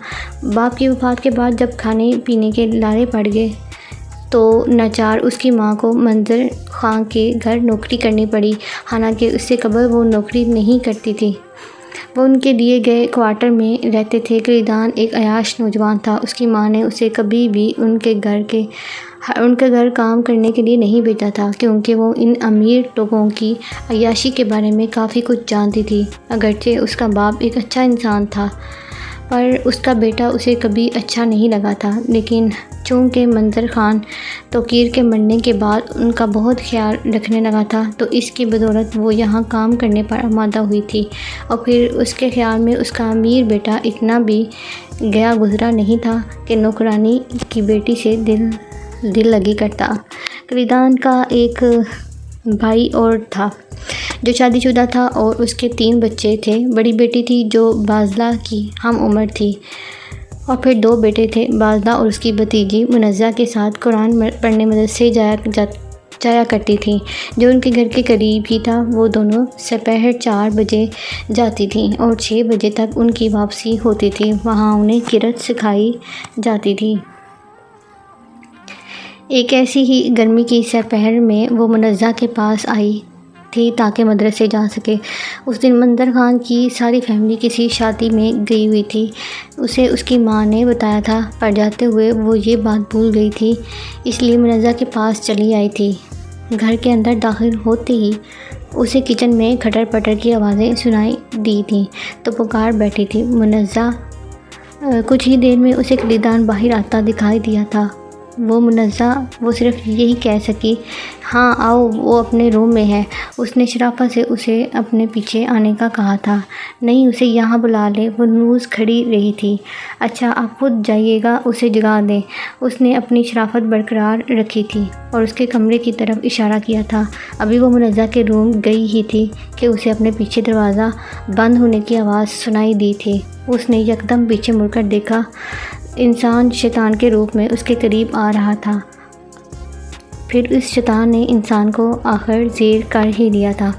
Speaker 1: باپ کی وفات کے بعد جب کھانے پینے کے لارے پڑ گئے تو ناچار اس کی ماں کو منظر خان کے گھر نوکری کرنی پڑی، حالانکہ اس سے قبل وہ نوکری نہیں کرتی تھی۔ وہ ان کے دیے گئے کوارٹر میں رہتے تھے۔ کلیدان ایک عیاش نوجوان تھا۔ اس کی ماں نے اسے کبھی بھی ان کے گھر کام کرنے کے لیے نہیں بھیجا تھا، کیونکہ وہ ان امیر لوگوں کی عیاشی کے بارے میں کافی کچھ جانتی تھی۔ اگرچہ اس کا باپ ایک اچھا انسان تھا، پر اس کا بیٹا اسے کبھی اچھا نہیں لگا تھا۔ لیکن چونکہ منظر خان توقیر کے مرنے کے بعد ان کا بہت خیال رکھنے لگا تھا، تو اس کی بدولت وہ یہاں کام کرنے پر آمادہ ہوئی تھی۔ اور پھر اس کے خیال میں اس کا امیر بیٹا اتنا بھی گیا گزرا نہیں تھا کہ نوکرانی کی بیٹی سے دل لگی کرتا۔ کلیدان کا ایک بھائی اور تھا جو شادی شدہ تھا اور اس کے 3 بچے تھے۔ بڑی بیٹی تھی جو بازلہ کی ہم عمر تھی، اور پھر 2 بیٹے تھے، بازلہ اور اس کی بھتیجی منزہ کے ساتھ قرآن پڑھنے مدرسے جایا کرتی تھیں، جو ان کے گھر کے قریب ہی تھا۔ وہ دونوں سپہر 4 بجے جاتی تھیں اور 6 بجے تک ان کی واپسی ہوتی تھی۔ وہاں انہیں قرأت سکھائی جاتی تھی۔ ایک ایسی ہی گرمی کی سپہر میں وہ منزہ کے پاس آئی تھی تاکہ مدرسے جا سکے۔ اس دن منظر خان کی ساری فیملی کسی شادی میں گئی ہوئی تھی، اسے اس کی ماں نے بتایا تھا، پر جاتے ہوئے وہ یہ بات بھول گئی تھی، اس لیے منزہ کے پاس چلی آئی تھی۔ گھر کے اندر داخل ہوتے ہی اسے کچن میں کھٹر پٹر کی آوازیں سنائی دی تھیں تو پکار بیٹھی تھی منزہ۔ کچھ ہی دیر میں اسے خریدار باہر آتا دکھائی دیا تھا۔ وہ منزہ، وہ صرف یہی کہہ سکی، ہاں آؤ، وہ اپنے روم میں ہے۔ اس نے شرافت سے اسے اپنے پیچھے آنے کا کہا تھا۔ نہیں، اسے یہاں بلا لے، وہ نوز کھڑی رہی تھی۔ اچھا آپ خود جائیے گا، اسے جگا دیں۔ اس نے اپنی شرافت برقرار رکھی تھی اور اس کے کمرے کی طرف اشارہ کیا تھا۔ ابھی وہ منزہ کے روم گئی ہی تھی کہ اسے اپنے پیچھے دروازہ بند ہونے کی آواز سنائی دی تھی۔ اس نے یکدم پیچھے مڑ کر دیکھا، انسان شیطان کے روپ میں اس کے قریب آ رہا تھا۔ پھر اس شیطان نے انسان کو آخر زیر کر ہی لیا تھا۔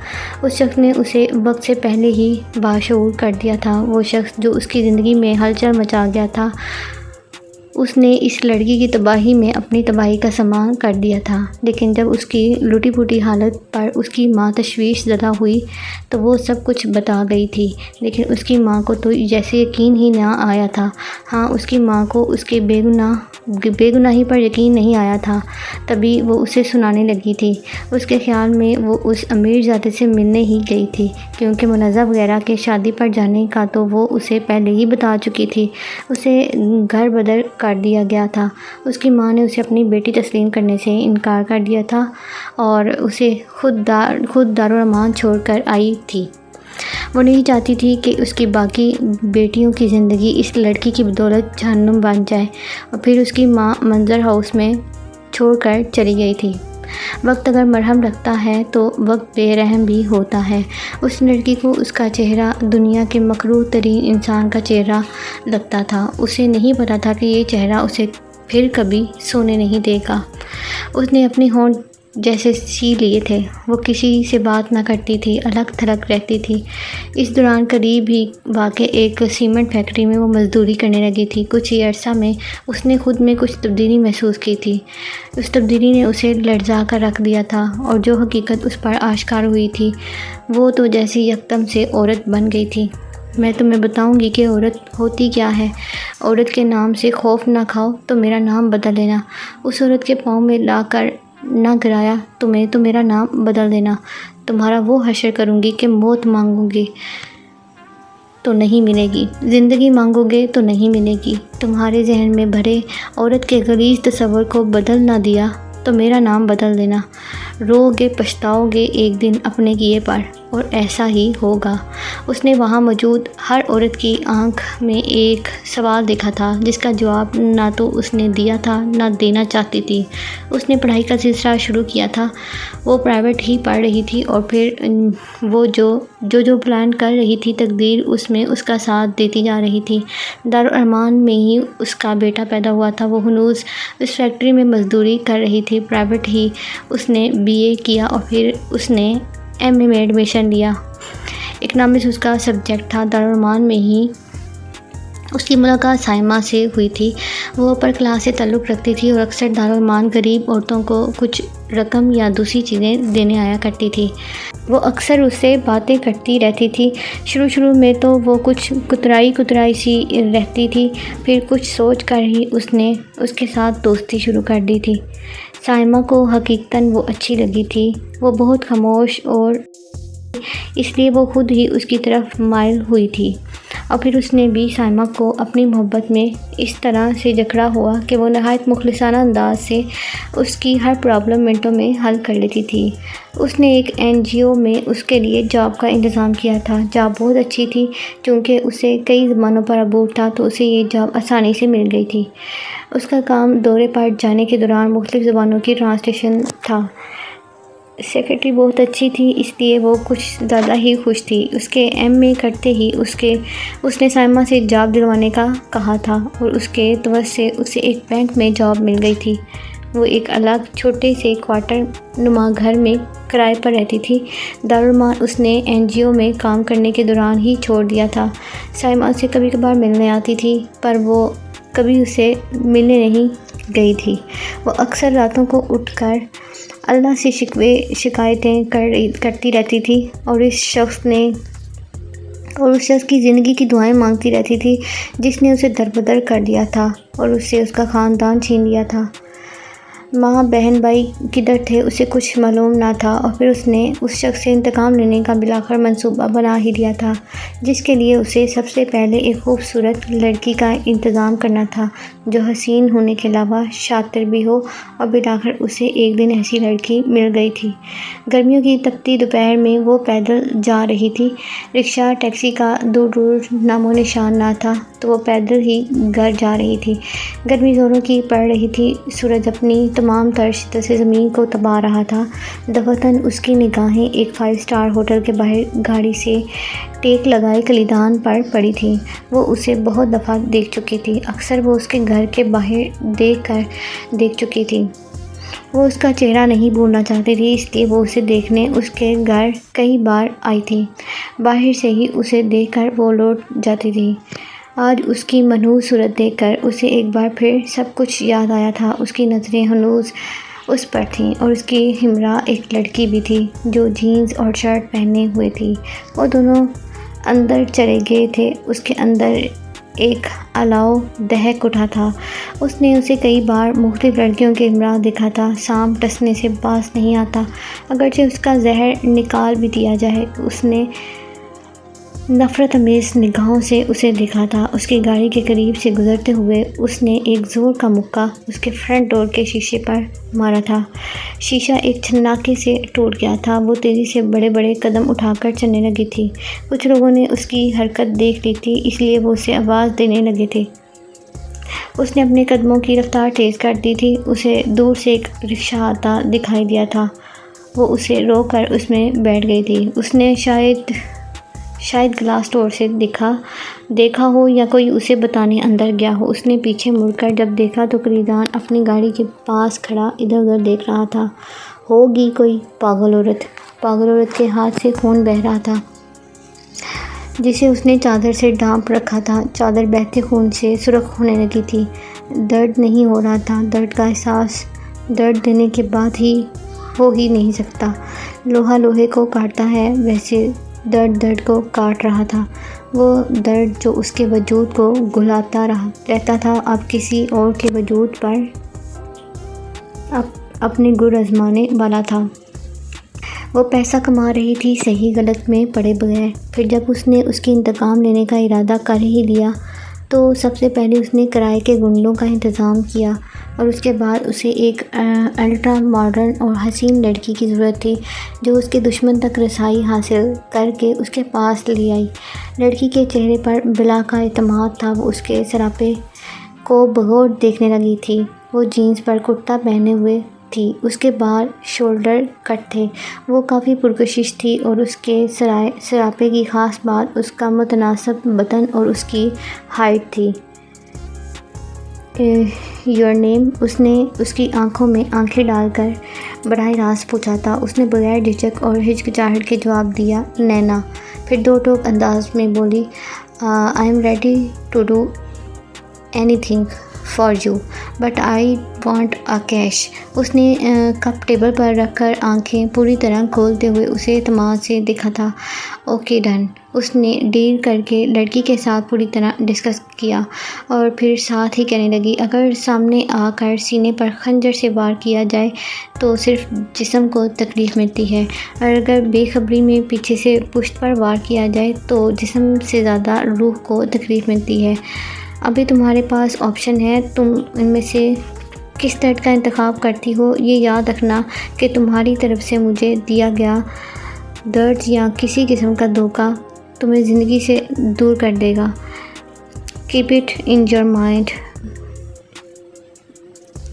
Speaker 1: اس شخص نے اسے وقت سے پہلے ہی باشعور کر دیا تھا۔ وہ شخص جو اس کی زندگی میں ہلچل مچا گیا تھا، اس نے اس لڑکی کی تباہی میں اپنی تباہی کا سامان کر دیا تھا۔ لیکن جب اس کی لٹی پھوٹی حالت پر اس کی ماں تشویش زدہ ہوئی تو وہ سب کچھ بتا گئی تھی، لیکن اس کی ماں کو تو جیسے یقین ہی نہ آیا تھا۔ ہاں، اس کی ماں کو اس کے بے گناہی پر یقین نہیں آیا تھا، تبھی وہ اسے سنانے لگی تھی۔ اس کے خیال میں وہ اس امیر زادے سے ملنے ہی گئی تھی، کیونکہ منزہ وغیرہ کے شادی پر جانے کا تو وہ اسے پہلے ہی بتا چکی تھی۔ اسے گھر بدر کر دیا گیا تھا۔ اس کی ماں نے اسے اپنی بیٹی تسلیم کرنے سے انکار کر دیا تھا اور اسے خود دارالامان چھوڑ کر آئی تھی۔ وہ نہیں چاہتی تھی کہ اس کی باقی بیٹیوں کی زندگی اس لڑکی کی بدولت جہنم بن جائے، اور پھر اس کی ماں منظر ہاؤس میں چھوڑ کر چلی گئی تھی۔ وقت اگر مرہم رکھتا ہے تو وقت بے رحم بھی ہوتا ہے۔ اس لڑکی کو اس کا چہرہ دنیا کے مکروہ ترین انسان کا چہرہ لگتا تھا۔ اسے نہیں پتا تھا کہ یہ چہرہ اسے پھر کبھی سونے نہیں دے گا۔ اس نے اپنے ہونٹ جیسے سی لیے تھے۔ وہ کسی سے بات نہ کرتی تھی، الگ تھلگ رہتی تھی۔ اس دوران قریب ہی واقع ایک سیمنٹ فیکٹری میں وہ مزدوری کرنے لگی تھی۔ کچھ ہی عرصہ میں اس نے خود میں کچھ تبدیلی محسوس کی تھی۔ اس تبدیلی نے اسے لرزا کر رکھ دیا تھا، اور جو حقیقت اس پر آشکار ہوئی تھی وہ تو جیسی یکدم سے عورت بن گئی تھی۔ میں تمہیں بتاؤں گی کہ عورت ہوتی کیا ہے۔ عورت کے نام سے خوف نہ کھاؤ تو میرا نام بدل لینا۔ اس عورت کے پاؤں میں لا کر نہ گرایا تمہیں تو میرا نام بدل دینا۔ تمہارا وہ حشر کروں گی کہ موت مانگو گے تو نہیں ملے گی، زندگی مانگو گے تو نہیں ملے گی۔ تمہارے ذہن میں بھرے عورت کے غلیظ تصور کو بدل نہ دیا تو میرا نام بدل دینا۔ رو گے، پچھتاؤ گے ایک دن اپنے کیے پر، اور ایسا ہی ہوگا۔ اس نے وہاں موجود ہر عورت کی آنکھ میں ایک سوال دیکھا تھا جس کا جواب نہ تو اس نے دیا تھا نہ دینا چاہتی تھی۔ اس نے پڑھائی کا سلسلہ شروع کیا تھا۔ وہ پرائیویٹ ہی پڑھ رہی تھی، اور پھر وہ جو پلان کر رہی تھی تقدیر اس میں اس کا ساتھ دیتی جا رہی تھی۔ دارالارمان میں ہی اس کا بیٹا پیدا ہوا تھا۔ وہ ہنوز اس فیکٹری میں مزدوری کر رہی تھی۔ پرائیویٹ ہی اس نے BA کیا اور پھر اس نے MA میں ایڈمیشن لیا۔ اکنامکس اس کا سبجیکٹ تھا۔ دارالارمان میں ہی اس کی ملاقات سائمہ سے ہوئی تھی۔ وہ اپر کلاس سے تعلق رکھتی تھی اور اکثر دارالارمان غریب عورتوں کو کچھ رقم یا دوسری چیزیں دینے آیا کرتی تھی۔ وہ اکثر اس سے باتیں کرتی رہتی تھی۔ شروع میں تو وہ کچھ کترائی سی رہتی تھی، پھر کچھ سوچ کر ہی اس نے اس کے ساتھ دوستی شروع کر دی تھی۔ سائمہ کو حقیقتاً وہ اچھی لگی تھی۔ وہ بہت خاموش اور اس لیے وہ خود ہی اس کی طرف مائل ہوئی تھی، اور پھر اس نے بھی سائمہ کو اپنی محبت میں اس طرح سے جکڑا ہوا کہ وہ نہایت مخلصانہ انداز سے اس کی ہر پرابلم منٹوں میں حل کر لیتی تھی۔ اس نے ایک NGO میں اس کے لیے جاب کا انتظام کیا تھا۔ جاب بہت اچھی تھی، چونکہ اسے کئی زبانوں پر عبور تھا تو اسے یہ جاب آسانی سے مل گئی تھی۔ اس کا کام دورے پر جانے کے دوران مختلف زبانوں کی ٹرانسلیشن تھا۔ سیکرٹری بہت اچھی تھی، اس لیے وہ کچھ زیادہ ہی خوش تھی۔ اس کے MA کرتے ہی اس نے سائمہ سے جاب دلوانے کا کہا تھا، اور اس کے توسط سے اسے ایک بینک میں جاب مل گئی تھی۔ وہ ایک الگ چھوٹے سے کوارٹر نما گھر میں کرائے پر رہتی تھی۔ دارالارمان اس نے NGO میں کام کرنے کے دوران ہی چھوڑ دیا تھا۔ سائمہ اسے کبھی کبھار ملنے آتی تھی، پر وہ کبھی اسے ملنے نہیں گئی تھی۔ وہ اکثر راتوں کو اٹھ کر اللہ سے شکایتیں کرتی رہتی تھی، اور اس شخص کی زندگی کی دعائیں مانگتی رہتی تھی جس نے اسے دربدر کر دیا تھا اور اس سے اس کا خاندان چھین لیا تھا۔ ماں بہن بھائی کدھر تھے اسے کچھ معلوم نہ تھا، اور پھر اس نے اس شخص سے انتقام لینے کا بالآخر منصوبہ بنا ہی لیا تھا، جس کے لیے اسے سب سے پہلے ایک خوبصورت لڑکی کا انتظام کرنا تھا جو حسین ہونے کے علاوہ شاطر بھی ہو، اور بالآخر اسے ایک دن ایسی لڑکی مل گئی تھی۔ گرمیوں کی تپتی دوپہر میں وہ پیدل جا رہی تھی، رکشہ ٹیکسی کا دور دور نام و نشان نہ تھا، تو وہ پیدل ہی گھر جا رہی تھی۔ گرمی زوروں کی پڑ رہی تھی، سورج اپنی تمام تر شدت سے زمین کو تپا رہا تھا۔ دفعتاً اس کی نگاہیں ایک 5 اسٹار ہوٹل کے باہر گاڑی سے ٹیک لگائے قلیدان پر پڑی تھیں۔ وہ اسے بہت دفعہ دیکھ چکی تھی، اکثر وہ اس کے گھر کے باہر دیکھ چکی تھی۔ وہ اس کا چہرہ نہیں بھولنا چاہتی تھی، اس لیے وہ اسے دیکھنے اس کے گھر کئی بار آئی تھی۔ باہر سے ہی اسے دیکھ کر وہ لوٹ جاتی تھی۔ آج اس کی منحوس صورت دیکھ کر اسے ایک بار پھر سب کچھ یاد آیا تھا۔ اس کی نظریں ہنوز اس پر تھیں، اور اس کی ہمراہ ایک لڑکی بھی تھی جو جینز اور شرٹ پہنے ہوئے تھی۔ وہ دونوں اندر چلے گئے تھے۔ اس کے اندر ایک الاؤ دہک اٹھا تھا۔ اس نے اسے کئی بار مختلف لڑکیوں کے ہمراہ دیکھا تھا۔ سانپ ڈسنے سے باز نہیں آتا، اگرچہ اس کا زہر نکال بھی دیا جائے۔ اس نے نفرت آمیز نگاہوں سے اسے دیکھا تھا۔ اس کی گاڑی کے قریب سے گزرتے ہوئے اس نے ایک زور کا مکہ اس کے فرنٹ ڈور کے شیشے پر مارا تھا۔ شیشہ ایک چھناکے سے ٹوٹ گیا تھا۔ وہ تیزی سے بڑے بڑے قدم اٹھا کر چلنے لگی تھی۔ کچھ لوگوں نے اس کی حرکت دیکھ لی تھی، اس لیے وہ اسے آواز دینے لگے تھے۔ اس نے اپنے قدموں کی رفتار تیز کر دی تھی۔ اسے دور سے ایک رکشہ آتا دکھائی دیا تھا۔ وہ اسے روک کر اس میں بیٹھ گئی تھی۔ اس نے شاید گلاس ڈور سے دیکھا ہو یا کوئی اسے بتانے اندر گیا ہو۔ اس نے پیچھے مڑ کر جب دیکھا تو قلیدان اپنی گاڑی کے پاس کھڑا ادھر ادھر دیکھ رہا تھا۔ ہوگی کوئی پاگل عورت کے ہاتھ سے خون بہہ رہا تھا جسے اس نے چادر سے ڈھانپ رکھا تھا۔ چادر بہتے خون سے سرخ ہونے لگی تھی۔ درد نہیں ہو رہا تھا۔ درد کا احساس درد دینے کے بعد ہو ہی نہیں سکتا۔ لوہا لوہے کو کاٹتا ہے، ویسے درد کو کاٹ رہا تھا۔ وہ درد جو اس کے وجود کو گھلاتا رہتا تھا، اب کسی اور کے وجود پر اپنے گر آزمانے والا تھا۔ وہ پیسہ کما رہی تھی، صحیح غلط میں پڑے بغیر۔ پھر جب اس نے اس کی انتقام لینے کا ارادہ کر ہی لیا تو سب سے پہلے اس نے کرائے کے گنڈوں کا انتظام کیا، اور اس کے بعد اسے ایک الٹرا ماڈرن اور حسین لڑکی کی ضرورت تھی جو اس کے دشمن تک رسائی حاصل کر کے اس کے پاس لے آئی۔ لڑکی کے چہرے پر بلا کا اعتماد تھا۔ وہ اس کے سراپے کو بغور دیکھنے لگی تھی۔ وہ جینز پر کرتا پہنے ہوئے تھی، اس کے بال شولڈر کٹ تھے۔ وہ کافی پرکشش تھی، اور اس کے سراپے کی خاص بات اس کا متناسب بدن اور اس کی ہائٹ تھی۔ Your name? اس نے اس کی آنکھوں میں آنکھیں ڈال کر براہ راست پوچھا تھا۔ اس نے بغیر جھجک اور ہچکچاہٹ کے جواب دیا، نینا۔ پھر دو ٹوک انداز میں بولی، I am ready to do any thing for you but I want a cash. اس نے کپ ٹیبل پر رکھ کر آنکھیں پوری طرح کھولتے ہوئے اسے اعتماد سے دیکھا تھا۔ Okay done. اس نے ڈیل کر کے لڑکی کے ساتھ پوری طرح ڈسکس کیا، اور پھر ساتھ ہی کہنے لگی، اگر سامنے آ کر سینے پر خنجر سے وار کیا جائے تو صرف جسم کو تکلیف ملتی ہے، اور اگر بے خبری میں پیچھے سے پشت پر وار کیا جائے تو جسم سے زیادہ روح کو تکلیف ملتی ہے۔ ابھی تمہارے پاس آپشن ہے، تم ان میں سے کس درد کا انتخاب کرتی ہو۔ یہ یاد رکھنا کہ تمہاری طرف سے مجھے دیا گیا درد یا کسی قسم کا دھوکہ تمہیں زندگی سے دور کر دے گا۔ Keep it in your mind.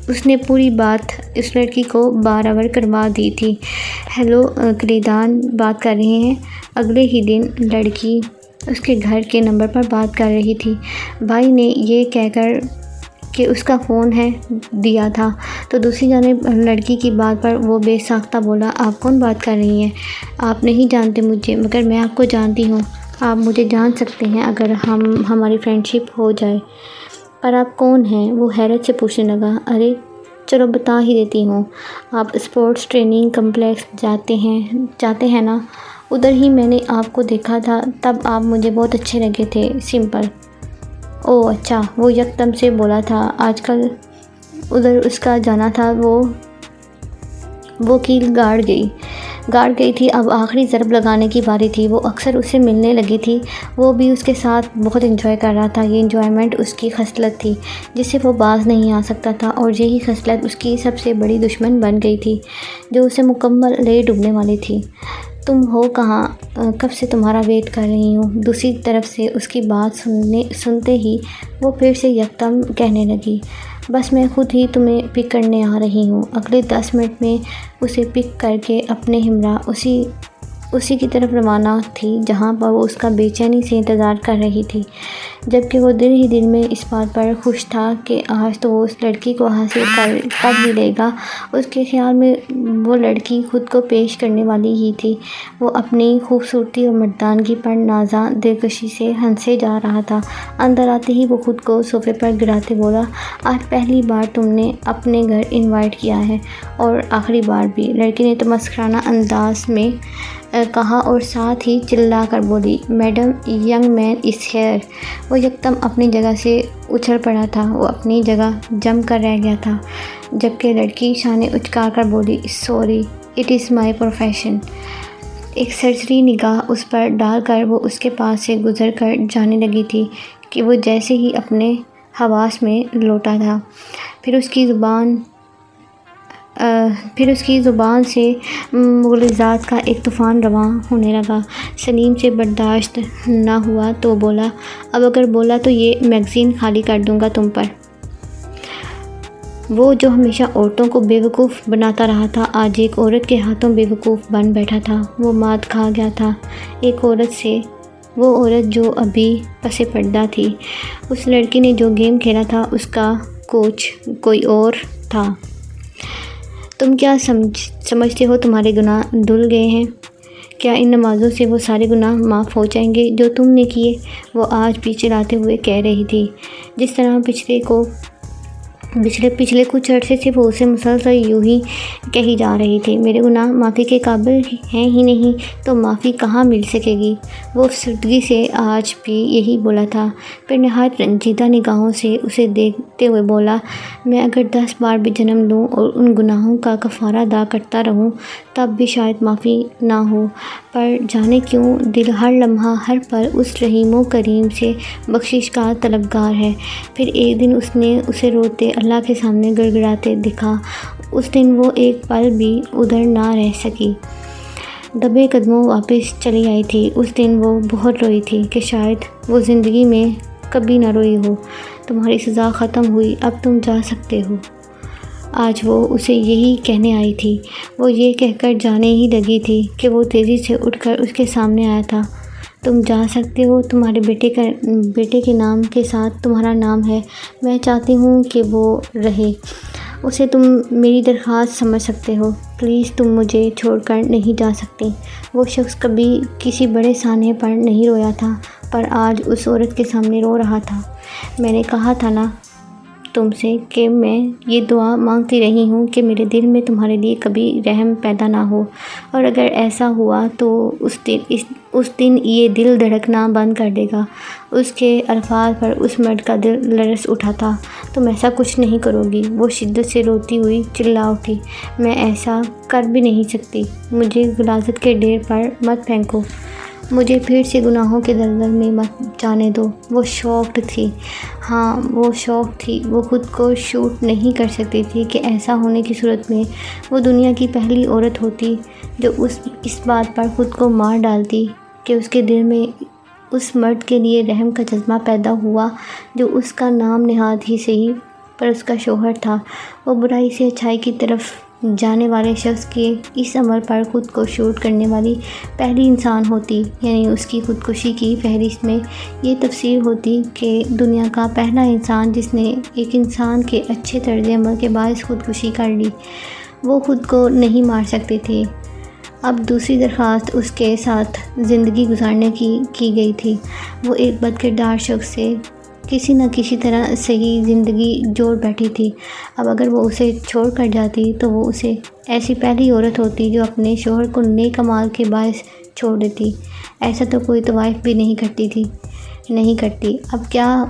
Speaker 1: اس نے پوری بات اس لڑکی کو برابر کروا دی تھی۔ ہیلو، قلیدان بات کر رہے ہیں۔ اگلے ہی دن لڑکی اس کے گھر کے نمبر پر بات کر رہی تھی۔ بھائی نے یہ کہہ کر کہ اس کا فون ہے دیا تھا، تو دوسری جانب لڑکی کی بات پر وہ بے ساختہ بولا، آپ کون بات کر رہی ہیں؟ آپ نہیں جانتے مجھے، مگر میں آپ کو جانتی ہوں۔ آپ مجھے جان سکتے ہیں اگر ہماری فرینڈشپ ہو جائے۔ پر آپ کون ہیں؟ وہ حیرت سے پوچھنے لگا۔ ارے چلو بتا ہی دیتی ہوں۔ آپ اسپورٹس ٹریننگ کمپلیکس جاتے ہیں نا؟ ادھر ہی میں نے آپ کو دیکھا تھا، تب آپ مجھے بہت اچھے لگے تھے۔ سمپل۔ اوہ اچھا، وہ یکدم سے بولا تھا۔ آج کل ادھر اس کا جانا تھا وہ کیل گاڑ گئی تھی۔ اب آخری ضرب لگانے کی باری تھی۔ وہ اکثر اس سے ملنے لگی تھی، وہ بھی اس کے ساتھ بہت انجوائے کر رہا تھا۔ یہ انجوائمنٹ اس کی خصلت تھی جس سے وہ باز نہیں آ سکتا تھا، اور یہی خصلت اس کی سب سے بڑی دشمن بن گئی تھی جو اسے مکمل لے ڈوبنے والی تھی۔ تم ہو کہاں؟ کب سے تمہارا ویٹ کر رہی ہوں۔ دوسری طرف سے اس کی بات سنتے ہی وہ پھر سے یکدم کہنے لگی، بس میں خود ہی تمہیں پک کرنے آ رہی ہوں۔ اگلے 10 منٹ میں اسے پک کر کے اپنے ہمراہ اسی کی طرف روانہ تھی جہاں پر وہ اس کا بے چینی سے انتظار کر رہی تھی، جبکہ وہ دل ہی دل میں اس بات پر خوش تھا کہ آج تو وہ اس لڑکی کو حاصل کر ہی لے گا۔ اس کے خیال میں وہ لڑکی خود کو پیش کرنے والی ہی تھی۔ وہ اپنی خوبصورتی اور مردانگی پر نازاں دلکشی سے ہنسے جا رہا تھا۔ اندر آتے ہی وہ خود کو صوفے پر گراتے بولا، آج پہلی بار تم نے اپنے گھر انوائٹ کیا ہے، اور آخری بار بھی، لڑکی نے تمسخرانہ انداز میں کہا اور ساتھ ہی چلا کر بولی، madam young man is here. وہ یکدم اپنی جگہ سے اچھل پڑا تھا، وہ اپنی جگہ جم کر رہ گیا تھا، جبکہ لڑکی شانے اچکا کر بولی، sorry, it is my profession. ایک سرسری نگاہ اس پر ڈال کر وہ اس کے پاس سے گزر کر جانے لگی تھی کہ وہ جیسے ہی اپنے حواس میں لوٹا تھا، پھر اس کی زبان سے مغلظات کا ایک طوفان رواں ہونے لگا۔ سلیم سے برداشت نہ ہوا تو بولا، اب اگر بولا تو یہ میگزین خالی کر دوں گا تم پر۔ وہ جو ہمیشہ عورتوں کو بے وقوف بناتا رہا تھا، آج ایک عورت کے ہاتھوں بے وقوف بن بیٹھا تھا۔ وہ مات کھا گیا تھا ایک عورت سے، وہ عورت جو ابھی پس پردہ تھی۔ اس لڑکی نے جو گیم کھیلا تھا اس کا کوچ کوئی اور تھا۔ تم کیا سمجھتے ہو تمہارے گناہ دھل گئے ہیں؟ کیا ان نمازوں سے وہ سارے گناہ معاف ہو جائیں گے جو تم نے کیے؟ وہ آج بھی چلاتے ہوئے کہہ رہی تھی، جس طرح پچھلے کچھ عرصے سے وہ اسے مسلسل یوں ہی کہی جا رہی تھی، میرے گناہ معافی کے قابل ہیں ہی نہیں تو معافی کہاں مل سکے گی؟ وہ افسردگی سے آج بھی یہی بولا تھا، پھر نہایت رنجیدہ نگاہوں سے اسے دیکھتے ہوئے بولا، میں اگر 10 بار بھی جنم لوں اور ان گناہوں کا کفارہ ادا کرتا رہوں تب بھی شاید معافی نہ ہو، پر جانے کیوں دل ہر لمحہ ہر پل اس رحیم و کریم سے بخشش کا طلبگار ہے۔ پھر ایک دن اس نے اسے روتے اللہ کے سامنے گڑ گڑاتے دیکھا۔ اس دن وہ ایک پل بھی ادھر نہ رہ سکی، دبے قدموں واپس چلی آئی تھی۔ اس دن وہ بہت روئی تھی کہ شاید وہ زندگی میں کبھی نہ روئی ہو۔ تمہاری سزا ختم ہوئی، اب تم جا سکتے ہو۔ آج وہ اسے یہی کہنے آئی تھی۔ وہ یہ کہہ کر جانے ہی لگی تھی کہ وہ تیزی سے اٹھ کر اس کے سامنے آیا تھا۔ تم جا سکتے ہو، تمہارے بیٹے کے نام کے ساتھ تمہارا نام ہے، میں چاہتی ہوں کہ وہ رہے، اسے تم میری درخواست سمجھ سکتے ہو، پلیز تم مجھے چھوڑ کر نہیں جا سکتی۔ وہ شخص کبھی کسی بڑے سانحے پر نہیں رویا تھا، پر آج اس عورت کے سامنے رو رہا تھا۔ میں نے کہا تھا نا تم سے کہ میں یہ دعا مانگتی رہی ہوں کہ میرے دل میں تمہارے لیے کبھی رحم پیدا نہ ہو، اور اگر ایسا ہوا تو اس دن یہ دل دھڑکنا بند کر دے گا۔ اس کے الفاظ پر اس مرد کا دل لرز اٹھا تھا۔ تم ایسا کچھ نہیں کرو گی، وہ شدت سے روتی ہوئی چلا اٹھی، میں ایسا کر بھی نہیں سکتی، مجھے غلاظت کے ڈھیر پر مت پھینکو، مجھے پھر سے گناہوں کے دلدل میں مت جانے دو۔ وہ شاکڈ تھی، ہاں وہ شاک تھی، وہ خود کو شوٹ نہیں کر سکتی تھی کہ ایسا ہونے کی صورت میں وہ دنیا کی پہلی عورت ہوتی جو اس بات پر خود کو مار ڈالتی کہ اس کے دل میں اس مرد کے لیے رحم کا جذبہ پیدا ہوا جو اس کا نام نہاد ہی صحیح پر اس کا شوہر تھا۔ وہ برائی سے اچھائی کی طرف جانے والے شخص کے اس عمل پر خود کو شوٹ کرنے والی پہلی انسان ہوتی، یعنی اس کی خودکشی کی فہرست میں یہ تفسیر ہوتی کہ دنیا کا پہلا انسان جس نے ایک انسان کے اچھے طرز عمل کے باعث خودکشی کر لی۔ وہ خود کو نہیں مار سکتے تھے۔ اب دوسری درخواست اس کے ساتھ زندگی گزارنے کی گئی تھی۔ وہ ایک بدکردار شخص سے کسی نہ کسی طرح صحیح زندگی جوڑ بیٹھی تھی۔ اب اگر وہ اسے چھوڑ کر جاتی تو وہ اسے ایسی پہلی عورت ہوتی جو اپنے شوہر کو نیک اعمال کے باعث چھوڑ دیتی۔ ایسا تو کوئی طوائف بھی نہیں کرتی۔ اب کیا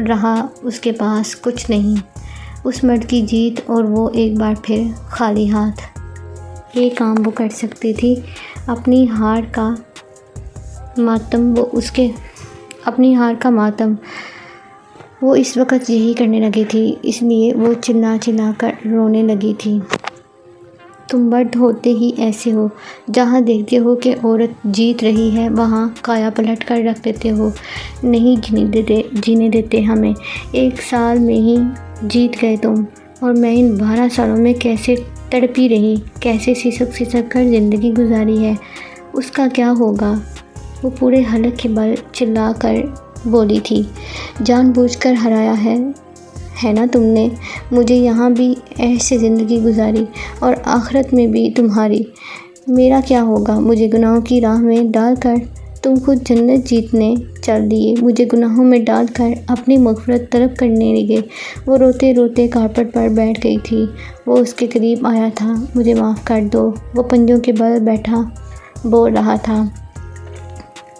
Speaker 1: رہا اس کے پاس؟ کچھ نہیں۔ اس مرد کی جیت اور وہ ایک بار پھر خالی ہاتھ۔ یہ کام وہ کر سکتی تھی۔ اپنی ہار کا ماتم وہ اس وقت یہی کرنے لگی تھی، اس لیے وہ چلا چلا کر رونے لگی تھی۔ تم مرد ہوتے ہی ایسے ہو، جہاں دیکھتے ہو کہ عورت جیت رہی ہے وہاں کایا پلٹ کر رکھ دیتے ہو، نہیں جینے دیتے ہمیں۔ 1 سال میں ہی جیت گئے تم، اور میں ان 12 سالوں میں کیسے تڑپی رہی، کیسے سسک کر زندگی گزاری ہے، اس کا کیا ہوگا؟ وہ پورے حلق کے بل چلا کر بولی تھی۔ جان بوجھ کر ہرایا ہے نا تم نے مجھے، یہاں بھی ایسے زندگی گزاری اور آخرت میں بھی تمہاری۔ میرا کیا ہوگا؟ مجھے گناہوں کی راہ میں ڈال کر تم خود جنت جیتنے چل دیے، مجھے گناہوں میں ڈال کر اپنی مغفرت طلب کرنے لگے۔ وہ روتے روتے کارپٹ پر بیٹھ گئی تھی۔ وہ اس کے قریب آیا تھا۔ مجھے معاف کر دو، وہ پنجوں کے بل بیٹھا بول رہا تھا۔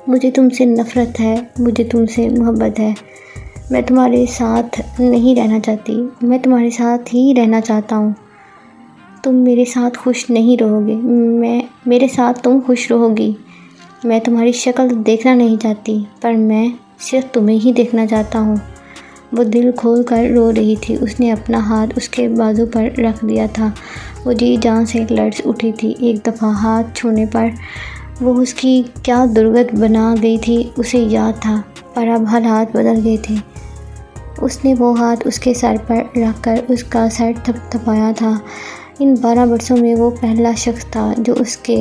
Speaker 1: مجھے تم سے نفرت ہے، مجھے تم سے محبت ہے۔ میں تمہارے ساتھ نہیں رہنا چاہتی، میں تمہارے ساتھ ہی رہنا چاہتا ہوں۔ تم میرے ساتھ خوش نہیں رہو گے، میرے ساتھ تم خوش رہو گی۔ میں تمہاری شکل دیکھنا نہیں چاہتی، پر میں صرف تمہیں ہی دیکھنا چاہتا ہوں۔ وہ دل کھول کر رو رہی تھی۔ اس نے اپنا ہاتھ اس کے بازو پر رکھ دیا تھا۔ وہ جی جان سے لرز اٹھی تھی۔ ایک دفعہ ہاتھ چھونے پر وہ اس کی کیا درگت بنا گئی تھی اسے یاد تھا، پر اب حالات بدل گئے تھے۔ اس نے وہ ہاتھ اس کے سر پر رکھ کر اس کا سر تھپتھپایا تھا۔ ان 12 برسوں میں وہ پہلا شخص تھا جو اس کے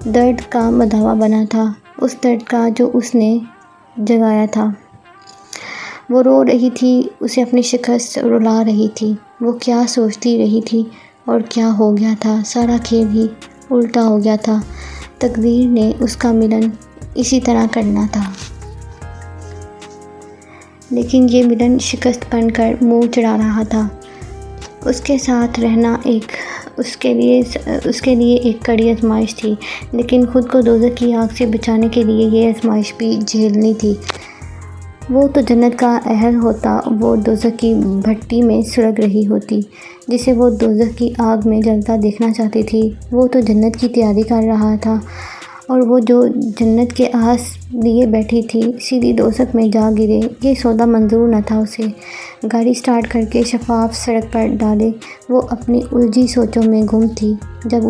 Speaker 1: درد کا مداوا بنا تھا، اس درد کا جو اس نے جگایا تھا۔ وہ رو رہی تھی، اسے اپنی شکست رلا رہی تھی۔ وہ کیا سوچتی رہی تھی اور کیا ہو گیا تھا؟ سارا کھیل ہی الٹا ہو گیا تھا۔ تقدیر نے اس کا ملن اسی طرح کرنا تھا، لیکن یہ ملن شکست بن کر منہ چڑھا رہا تھا۔ اس کے ساتھ رہنا اس کے لیے ایک کڑی آزمائش تھی، لیکن خود کو دوزخ کی آگ سے بچانے کے لیے یہ آزمائش بھی جھیلنی تھی۔ وہ تو جنت کا اہل ہوتا، وہ دوزخ کی بھٹی میں سلگ رہی ہوتی جسے وہ دوزخ کی آگ میں جلتا دیکھنا چاہتی تھی۔ وہ تو جنت کی تیاری کر رہا تھا، اور وہ جو جنت کے آس لیے بیٹھی تھی سیدھی دوزخ میں جا گرے، یہ سودا منظور نہ تھا اسے۔ گاڑی سٹارٹ کر کے شفاف سڑک پر ڈالے وہ اپنی الجھی سوچوں میں گم تھی، جب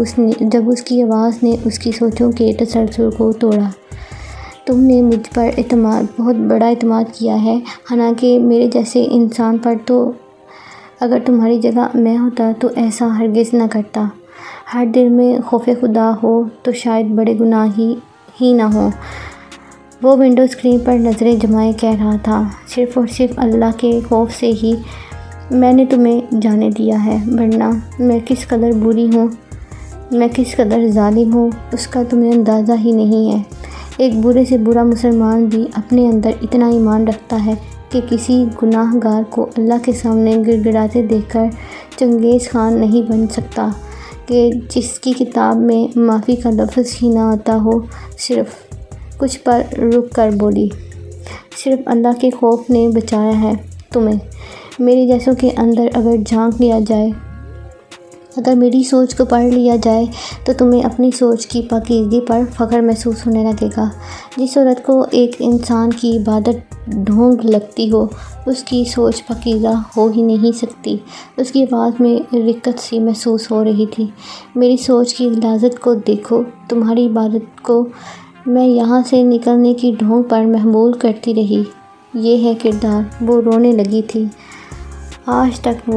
Speaker 1: اس کی آواز نے اس کی سوچوں کے تسلسل کو توڑا۔ تم نے مجھ پر بہت بڑا اعتماد کیا ہے، حالانکہ میرے جیسے انسان پر تو اگر تمہاری جگہ میں ہوتا تو ایسا ہرگز نہ کرتا۔ ہر دل میں خوف خدا ہو تو شاید بڑے گناہ ہی نہ ہوں۔ وہ ونڈو اسکرین پر نظریں جمائے کہہ رہا تھا، صرف اور صرف اللہ کے خوف سے ہی میں نے تمہیں جانے دیا ہے، ورنہ میں کس قدر بری ہوں، میں کس قدر ظالم ہوں، اس کا تمہیں اندازہ ہی نہیں ہے۔ ایک برے سے برا مسلمان بھی اپنے اندر اتنا ایمان رکھتا ہے کہ کسی گناہ گار کو اللہ کے سامنے گڑ گڑاتے دیکھ کر چنگیز خان نہیں بن سکتا کہ جس کی کتاب میں معافی کا لفظ ہی نہ آتا ہو۔ صرف کچھ پر رک کر بولی، صرف اللہ کے خوف نے بچایا ہے تمہیں۔ میرے جیسوں کے اندر اگر جھانک لیا جائے، اگر میری سوچ کو پڑھ لیا جائے تو تمہیں اپنی سوچ کی پاکیزگی پر فخر محسوس ہونے لگے گا۔ جس عورت کو ایک انسان کی عبادت ڈھونگ لگتی ہو، اس کی سوچ پاکیزہ ہو ہی نہیں سکتی۔ اس کی آواز میں رقت سی محسوس ہو رہی تھی۔ میری سوچ کی غلاظت کو دیکھو، تمہاری عبادت کو میں یہاں سے نکلنے کی ڈھونگ پر محمول کرتی رہی، یہ ہے کردار۔ وہ رونے لگی تھی۔ آج تک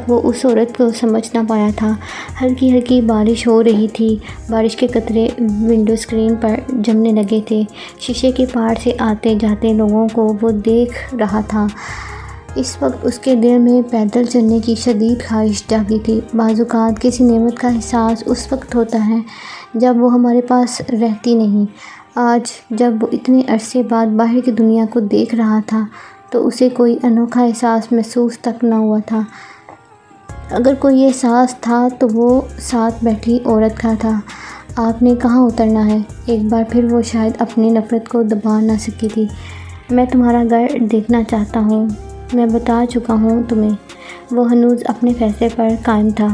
Speaker 1: وہ اس عورت کو سمجھ نہ پایا تھا۔ ہلکی ہلکی بارش ہو رہی تھی، بارش کے قطرے ونڈو اسکرین پر جمنے لگے تھے۔ شیشے کے پار سے آتے جاتے لوگوں کو وہ دیکھ رہا تھا۔ اس وقت اس کے دل میں پیدل چلنے کی شدید خواہش جاگی تھی۔ بعض اوقات کسی نعمت کا احساس اس وقت ہوتا ہے جب وہ ہمارے پاس رہتی نہیں۔ آج جب وہ اتنے عرصے بعد باہر کی دنیا کو دیکھ رہا تھا تو اسے کوئی انوکھا احساس محسوس تک نہ ہوا تھا۔ اگر کوئی احساس تھا تو وہ ساتھ بیٹھی عورت کا تھا۔ آپ نے کہاں اترنا ہے؟ ایک بار پھر وہ شاید اپنی نفرت کو دبا نہ سکی تھی۔ میں تمہارا گھر دیکھنا چاہتا ہوں، میں بتا چکا ہوں تمہیں۔ وہ ہنوز اپنے فیصلے پر قائم تھا۔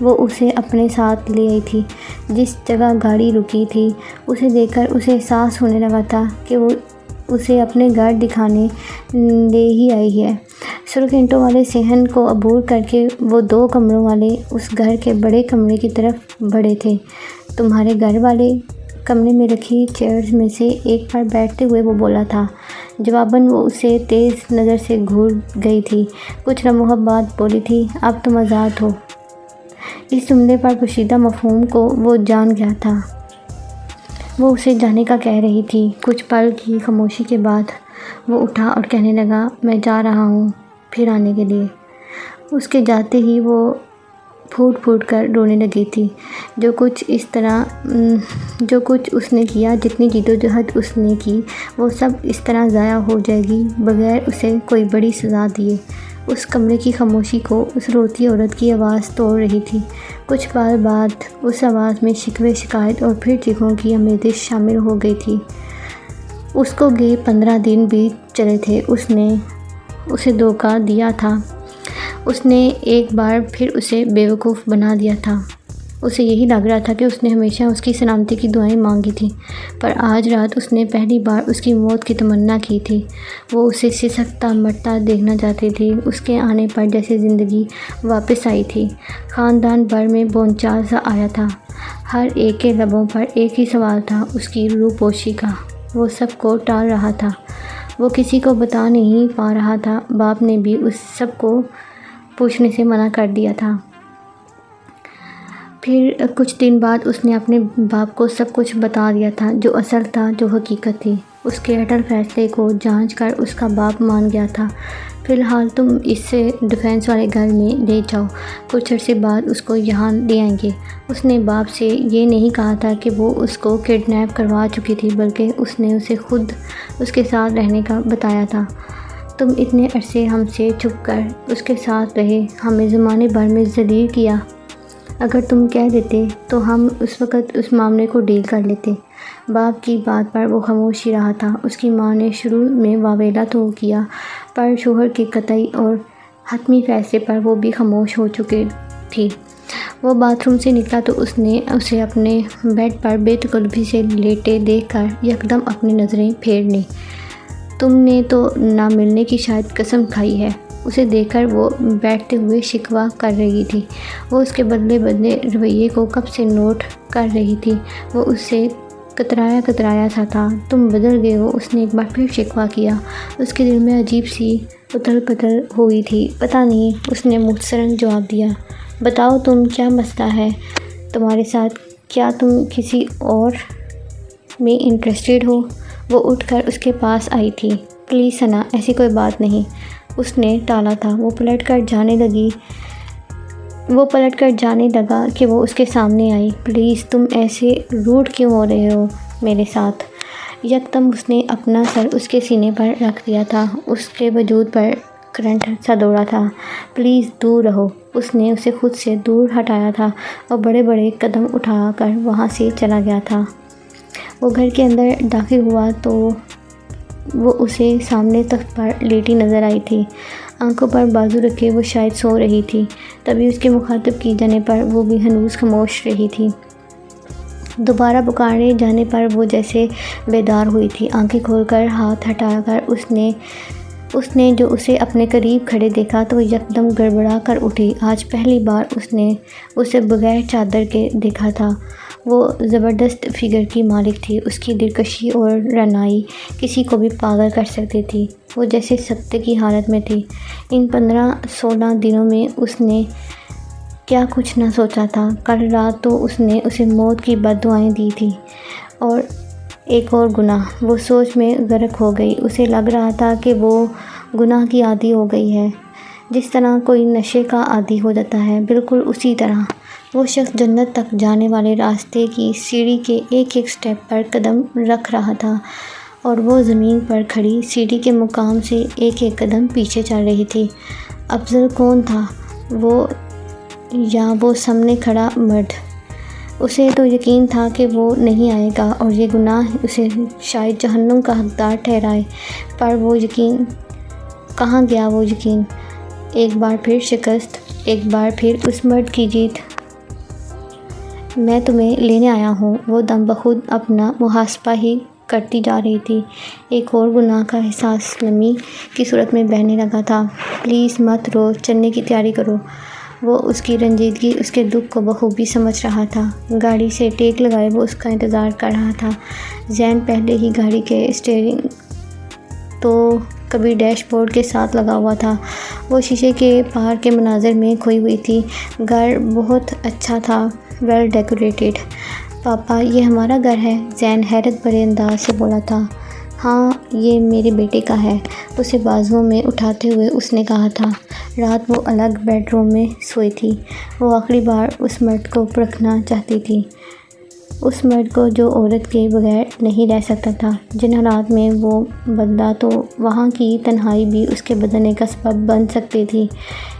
Speaker 1: وہ اسے اپنے ساتھ لے آئی تھی جس جگہ گاڑی رکی تھی۔ اسے دیکھ کر اسے احساس ہونے لگا تھا کہ وہ اسے اپنے گھر دکھانے لے ہی آئی ہے۔ سرخ اینٹوں والے صحن کو عبور کر کے وہ 2 کمروں والے اس گھر کے بڑے کمرے کی طرف بڑھے تھے۔ تمہارے گھر والے کمرے میں رکھی چیئرز میں سے ایک پر بیٹھتے ہوئے وہ بولا تھا۔ جواباً وہ اسے تیز نظر سے گھور گئی تھی۔ کچھ لمحوں بعد بولی تھی، اب تم آزاد ہو۔ اس جملے پر پوشیدہ مفہوم کو وہ جان گیا تھا۔ وہ اسے جانے کا کہہ رہی تھی۔ کچھ پل کی خاموشی کے بعد وہ اٹھا اور کہنے لگا، میں جا رہا ہوں پھر آنے کے لیے۔ اس کے جاتے ہی وہ پھوٹ پھوٹ کر رونے لگی تھی۔ جو کچھ اس نے کیا، جتنی جدوجہد اس نے کی، وہ سب اس طرح ضائع ہو جائے گی بغیر اسے کوئی بڑی سزا دیے۔ اس کمرے کی خاموشی کو اس روتی عورت کی آواز توڑ رہی تھی۔ کچھ پل بعد اس آواز میں شکوے، شکایت اور پھر چیخوں کی آمیزش شامل ہو گئی تھی۔ اس کو گئے 15 دن بیت چلے تھے۔ اس نے اسے دھوکہ دیا تھا۔ اس نے ایک بار پھر اسے بیوقوف بنا دیا تھا۔ اسے یہی لگ رہا تھا کہ اس نے ہمیشہ اس کی سلامتی کی دعائیں مانگی تھیں، پر آج رات اس نے پہلی بار اس کی موت کی تمنا کی تھی۔ وہ اسے سسکتا مرتا دیکھنا چاہتی تھی۔ اس کے آنے پر جیسے زندگی واپس آئی تھی۔ خاندان بھر میں بونچال سا آیا تھا۔ ہر ایک کے لبوں پر ایک ہی سوال تھا، اس کی روپوشی کا۔ وہ سب کو ٹال رہا تھا۔ وہ کسی کو بتا نہیں پا رہا تھا۔ باپ نے بھی اس سب کو پوچھنے سے منع کر دیا تھا۔ پھر کچھ دن بعد اس نے اپنے باپ کو سب کچھ بتا دیا تھا، جو اصل تھا، جو حقیقت تھی۔ اس کے اٹل فیصلے کو جانچ کر اس کا باپ مان گیا تھا۔ فی الحال تم اسے ڈیفینس والے گھر میں لے جاؤ، کچھ عرصے بعد اس کو یہاں لے آئیں گے۔ اس نے باپ سے یہ نہیں کہا تھا کہ وہ اس کو کڈنیپ کروا چکی تھی، بلکہ اس نے اسے خود اس کے ساتھ رہنے کا بتایا تھا۔ تم اتنے عرصے ہم سے چھپ کر اس کے ساتھ رہے، ہمیں زمانے بھر میں ذلیل کیا۔ اگر تم کہہ دیتے تو ہم اس وقت اس معاملے کو ڈیل کر لیتے۔ باپ کی بات پر وہ خاموش ہی رہا تھا۔ اس کی ماں نے شروع میں واویلا تو کیا، پر شوہر کے قطعی اور حتمی فیصلے پر وہ بھی خاموش ہو چکی تھی۔ وہ باتھ روم سے نکلا تو اس نے اسے اپنے بیڈ پر بے تکلفی سے لیٹے دیکھ کر یکدم اپنی نظریں پھیر لیں۔ تم نے تو نہ ملنے کی شاید قسم کھائی ہے۔ اسے دیکھ کر وہ بیٹھتے ہوئے شکوہ کر رہی تھی۔ وہ اس کے بدلے رویے کو کب سے نوٹ کر رہی تھی۔ وہ اس سے کترایا سا تھا۔ تم بدل گئے ہو، اس نے ایک بار پھر شکوہ کیا۔ اس کے دل میں عجیب سی اتھل پتھل ہوئی تھی۔ پتہ نہیں، اس نے مختصراً جواب دیا۔ بتاؤ تم کیا مسئلہ ہے تمہارے ساتھ؟ کیا تم کسی اور میں انٹرسٹڈ ہو؟ وہ اٹھ کر اس کے پاس آئی تھی۔ پلیز ثنا، ایسی کوئی بات نہیں۔ اس نے ٹالا تھا۔ وہ پلٹ کر جانے لگا کہ وہ اس کے سامنے آئی۔ پلیز تم ایسے روڈ کیوں ہو رہے ہو میرے ساتھ؟ یکدم اس نے اپنا سر اس کے سینے پر رکھ دیا تھا۔ اس کے وجود پر کرنٹ سا دوڑا تھا۔ پلیز دور رہو۔ اس نے اسے خود سے دور ہٹایا تھا اور بڑے بڑے قدم اٹھا کر وہاں سے چلا گیا تھا۔ وہ گھر کے اندر داخل ہوا تو وہ اسے سامنے تخت پر لیٹی نظر آئی تھی۔ آنکھوں پر بازو رکھے وہ شاید سو رہی تھی۔ تبھی اس کے مخاطب کیے جانے پر وہ بھی ہنوز خاموش رہی تھی۔ دوبارہ پکارے جانے پر وہ جیسے بیدار ہوئی تھی۔ آنکھیں کھول کر ہاتھ ہٹا کر اس نے جو اسے اپنے قریب کھڑے دیکھا تو وہ یکدم گڑبڑا کر اٹھی۔ آج پہلی بار اس نے اسے بغیر چادر کے دیکھا تھا۔ وہ زبردست فگر کی مالک تھی۔ اس کی دلکشی اور رعنائی کسی کو بھی پاگل کر سکتی تھی۔ وہ جیسے سکتے کی حالت میں تھی۔ ان 15-16 دنوں میں اس نے کیا کچھ نہ سوچا تھا۔ کل رات تو اس نے اسے موت کی بد دعائیں دی تھیں، اور ایک اور گناہ۔ وہ سوچ میں غرق ہو گئی۔ اسے لگ رہا تھا کہ وہ گناہ کی عادی ہو گئی ہے، جس طرح کوئی نشے کا عادی ہو جاتا ہے، بالکل اسی طرح۔ وہ شخص جنت تک جانے والے راستے کی سیڑھی کے ایک ایک سٹیپ پر قدم رکھ رہا تھا، اور وہ زمین پر کھڑی سیڑھی کے مقام سے ایک ایک قدم پیچھے چل رہی تھی۔ افضل کون تھا، وہ یا وہ سامنے کھڑا مرد؟ اسے تو یقین تھا کہ وہ نہیں آئے گا اور یہ گناہ اسے شاید جہنم کا حقدار ٹھہرائے، پر وہ یقین کہاں گیا؟ وہ یقین ایک بار پھر شکست، ایک بار پھر اس مرد کی جیت۔ میں تمہیں لینے آیا ہوں۔ وہ دم بخود اپنا محاسبہ ہی کرتی جا رہی تھی۔ ایک اور گناہ کا احساس نمی کی صورت میں بہنے لگا تھا۔ پلیز مت رو، چلنے کی تیاری کرو۔ وہ اس کی رنجیدگی، اس کے دکھ کو بخوبی سمجھ رہا تھا۔ گاڑی سے ٹیک لگائے وہ اس کا انتظار کر رہا تھا۔ ذہن پہلے ہی گاڑی کے اسٹیئرنگ تو کبھی ڈیش بورڈ کے ساتھ لگا ہوا تھا۔ وہ شیشے کے پار کے مناظر میں کھوئی ہوئی تھی۔ گھر بہت اچھا تھا، ویل ڈیکوریٹڈ۔ پاپا، یہ ہمارا گھر ہے؟ زین حیرت بھرے انداز سے بولا تھا۔ ہاں، یہ میرے بیٹے کا ہے، اسے بازوؤں میں اٹھاتے ہوئے اس نے کہا تھا۔ رات وہ الگ بیڈ روم میں سوئی تھی۔ وہ آخری بار اس مرد کو پرکھنا چاہتی تھی، اس مرد کو جو عورت کے بغیر نہیں رہ سکتا تھا۔ جن حالات میں وہ بدلا تو وہاں کی تنہائی بھی اس کے بدلنے کا سبب بن سکتی تھی،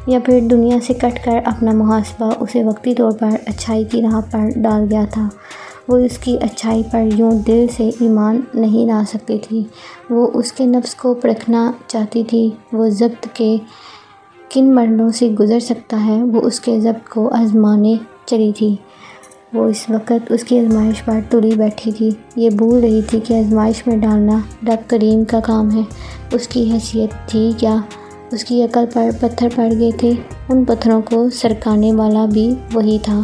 Speaker 1: یا پھر دنیا سے کٹ کر اپنا محاسبہ اسے وقتی طور پر اچھائی کی راہ پر ڈال گیا تھا۔ وہ اس کی اچھائی پر یوں دل سے ایمان نہیں لا سکتی تھی۔ وہ اس کے نفس کو پرکھنا چاہتی تھی۔ وہ ضبط کے کن مرحلوں سے گزر سکتا ہے، وہ اس کے ضبط کو آزمانے چلی تھی۔ وہ اس وقت اس کی آزمائش پر تلی بیٹھی تھی، یہ بھول رہی تھی کہ آزمائش میں ڈالنا رب کریم کا کام ہے۔ اس کی حیثیت تھی کیا؟ اس کی عقل پر پتھر پڑ گئے تھے، ان پتھروں کو سرکانے والا بھی وہی تھا۔